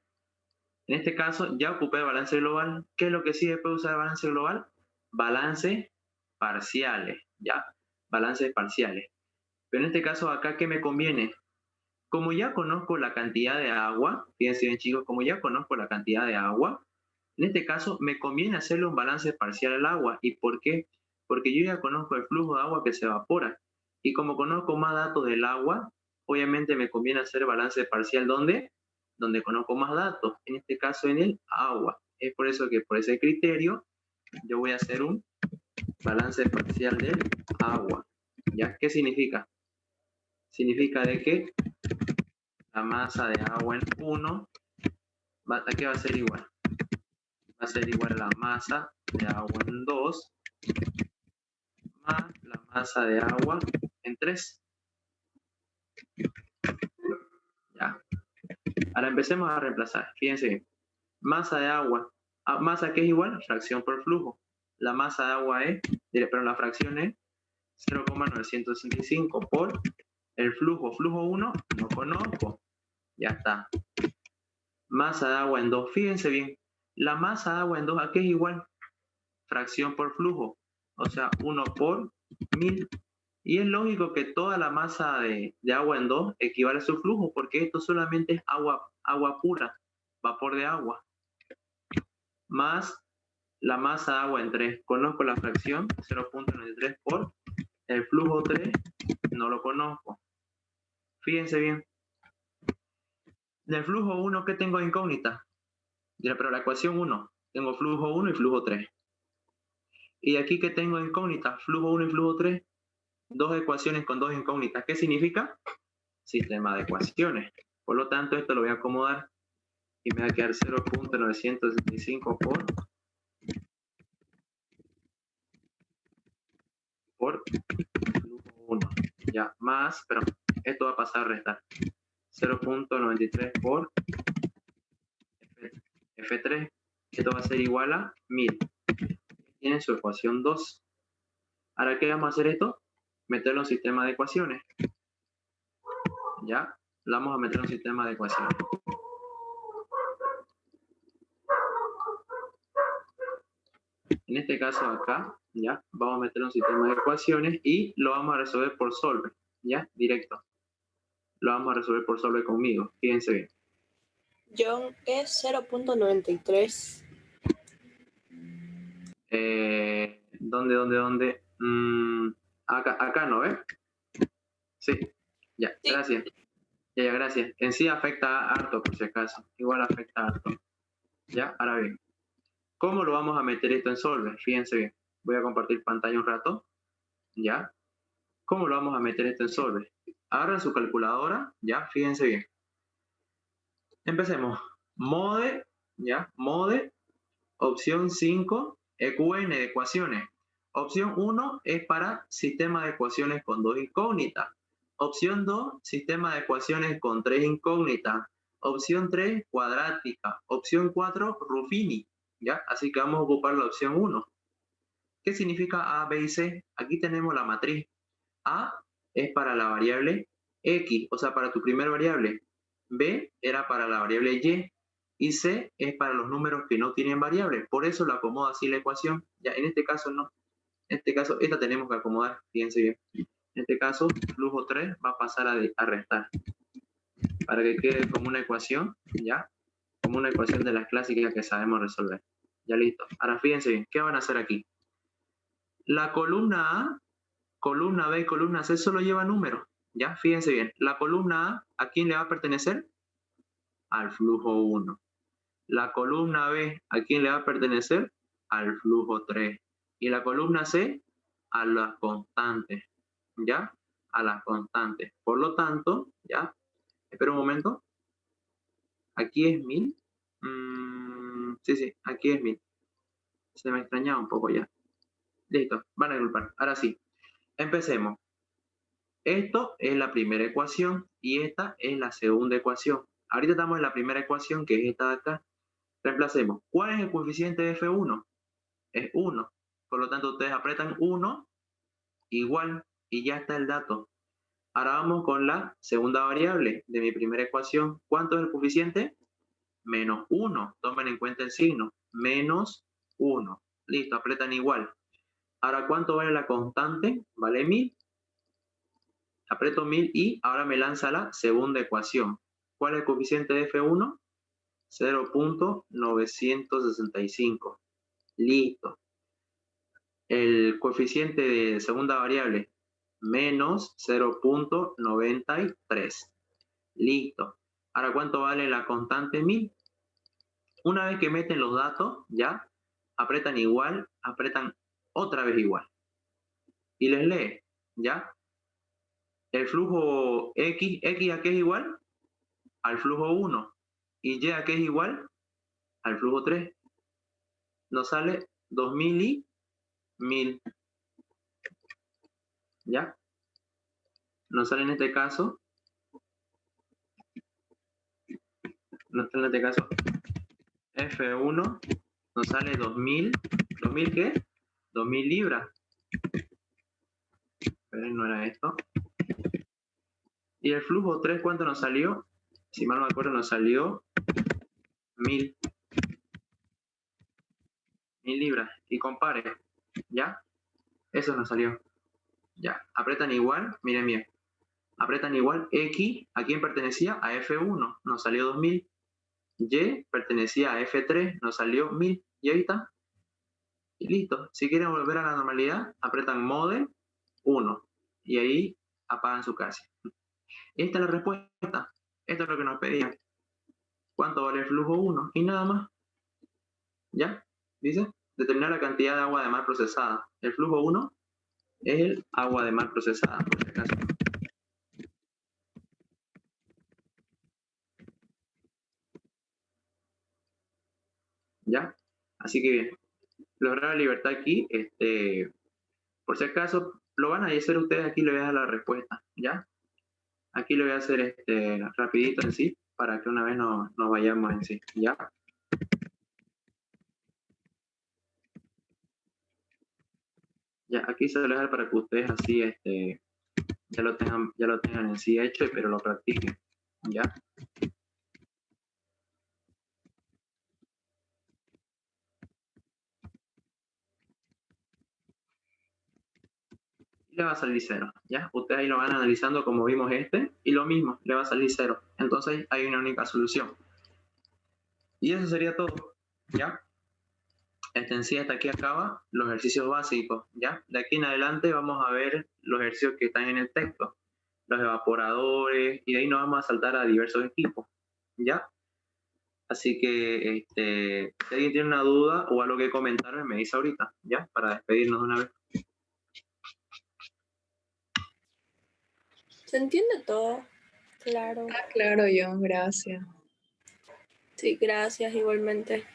En este caso, ya ocupé el balance global. ¿Qué es lo que sí después de usar el balance global? Balance parciales, ¿ya? Balances parciales. Pero en este caso, acá, ¿qué me conviene? Como ya conozco la cantidad de agua, fíjense bien, chicos, como ya conozco la cantidad de agua, en este caso me conviene hacerle un balance parcial al agua. ¿Y por qué? Porque yo ya conozco el flujo de agua que se evapora. Y como conozco más datos del agua, obviamente me conviene hacer balance parcial ¿dónde? Donde conozco más datos, en este caso en el agua. Es por eso que por ese criterio yo voy a hacer un balance parcial del agua. ¿Ya? ¿Qué significa? Significa de que la masa de agua en 1, aquí va a ser igual. Va a ser igual a la masa de agua en 2 más la masa de agua en 3. Ya. Ahora empecemos a reemplazar. Fíjense bien. Masa de agua. ¿Masa qué es igual? Fracción por flujo. La masa de agua es, pero la fracción es 0,965 por el flujo. Flujo 1, no conozco. Ya está. Masa de agua en 2. Fíjense bien. La masa de agua en 2, ¿a qué es igual? Fracción por flujo. O sea, 1 por 1000. Y es lógico que toda la masa de agua en 2 equivale a su flujo, porque esto solamente es agua pura, vapor de agua, más la masa de agua en 3. Conozco la fracción, 0,93 por el flujo 3, no lo conozco. Fíjense bien. Del flujo 1, ¿qué tengo de incógnita? Pero la ecuación 1, tengo flujo 1 y flujo 3. Y de aquí, ¿qué tengo de incógnita? Flujo 1 y flujo 3. Dos ecuaciones con dos incógnitas. ¿Qué significa? Sistema de ecuaciones. Por lo tanto, esto lo voy a acomodar y me va a quedar 0,965 por flujo 1. Ya, más, pero esto va a pasar a restar. 0,93 por F3. Esto va a ser igual a 1000. Tiene su ecuación 2. Ahora, ¿qué vamos a hacer esto? Meterlo en sistema de ecuaciones. Ya, lo vamos a meter en un sistema de ecuaciones. En este caso acá, ya, vamos a meter un sistema de ecuaciones y lo vamos a resolver por solver, ya, directo. Lo vamos a resolver por solver conmigo, fíjense bien. John es 0,93. ¿Dónde? Acá no, ¿ves? Sí, ya, Sí. gracias. Ya, gracias. En sí afecta harto, por si acaso. Igual afecta harto. Ya, ahora bien. ¿Cómo lo vamos a meter esto en solver? Fíjense bien. Voy a compartir pantalla un rato. ¿Ya? ¿Cómo lo vamos a meter esto en solver? Agarran su calculadora. ¿Ya? Fíjense bien. Empecemos. Mode. ¿Ya? Mode. Opción 5. EQN de ecuaciones. Opción 1 es para sistema de ecuaciones con dos incógnitas. Opción 2, sistema de ecuaciones con tres incógnitas. Opción 3, cuadrática. Opción 4, Ruffini. ¿Ya? Así que vamos a ocupar la opción 1. ¿Qué significa A, B y C? Aquí tenemos la matriz. A es para la variable X, o sea, para tu primer variable. B era para la variable Y. Y C es para los números que no tienen variable. Por eso la acomodo así la ecuación. Ya, en este caso no. En este caso, esta tenemos que acomodar. Fíjense bien. En este caso, flujo 3 va a pasar a restar. Para que quede como una ecuación, ¿ya? Como una ecuación de las clásicas que sabemos resolver. Ya listo. Ahora fíjense bien. ¿Qué van a hacer aquí? La columna A, columna B y columna C solo lleva números. ¿Ya? Fíjense bien. La columna A quién le va a pertenecer? Al flujo 1. La columna B, ¿a quién le va a pertenecer? Al flujo 3. Y la columna C, a las constantes. ¿Ya? A las constantes. Por lo tanto, ¿ya? Espera un momento. Aquí es 1000. Sí, aquí es 1000. Se me extrañaba un poco ya. Listo, van a agrupar. Ahora sí, empecemos. Esto es la primera ecuación y esta es la segunda ecuación. Ahorita estamos en la primera ecuación, que es esta de acá. Reemplacemos. ¿Cuál es el coeficiente de F1? Es 1. Por lo tanto, ustedes apretan 1 igual y ya está el dato. Ahora vamos con la segunda variable de mi primera ecuación. ¿Cuánto es el coeficiente? Menos 1. Tomen en cuenta el signo. Menos 1. Listo, apretan igual. Ahora, ¿cuánto vale la constante? Vale 1000. Aprieto 1000 y ahora me lanza la segunda ecuación. ¿Cuál es el coeficiente de F1? 0,965. Listo. El coeficiente de segunda variable, menos 0,93. Listo. Ahora, ¿cuánto vale la constante 1000? Una vez que meten los datos, ya, apretan igual, apretan otra vez igual. Y les lee, ¿ya? El flujo X ¿a qué es igual? Al flujo 1. ¿Y Y a qué es igual? Al flujo 3. Nos sale 2000 y 1000. ¿Ya? Nos sale en este caso, F1 nos sale 2000. ¿2000 qué? 2000 libras. Pero no era esto. Y el flujo 3, ¿cuánto nos salió? Si mal no me acuerdo, nos salió 1000 libras. Y compare, ¿ya? Eso nos salió. Ya, apretan igual, miren bien. Apretan igual X, ¿a quién pertenecía? A F1, nos salió 2000. Y pertenecía a F3, nos salió 1000. Y ahí está. Y listo. Si quieren volver a la normalidad, apretan Mode 1. Y ahí apagan su casa. Esta es la respuesta. Esto es lo que nos pedían. ¿Cuánto vale el flujo 1? Y nada más. ¿Ya? Dice, determinar la cantidad de agua de mar procesada. El flujo 1 es el agua de mar procesada, por si acaso. ¿Ya? Así que bien. Lograr la libertad aquí, por si acaso, lo van a hacer ustedes, aquí le voy a dar la respuesta, ¿ya? Aquí lo voy a hacer rapidito en sí, para que una vez nos vayamos en sí, ¿ya? Ya, aquí se lo voy a dejar para que ustedes así, ya lo tengan en sí hecho, pero lo practiquen, ¿ya? Y le va a salir 0, ¿ya? Ustedes ahí lo van analizando como vimos y lo mismo, le va a salir 0. Entonces hay una única solución. Y eso sería todo, ¿ya? En sí hasta aquí acaba los ejercicios básicos, ¿ya? De aquí en adelante vamos a ver los ejercicios que están en el texto, los evaporadores, y de ahí nos vamos a saltar a diversos equipos, ¿ya? Así que, si alguien tiene una duda o algo que comentarme, me dice ahorita, ¿ya? Para despedirnos de una vez. ¿Se entiende todo? Claro. Claro, John, gracias. Sí, gracias igualmente.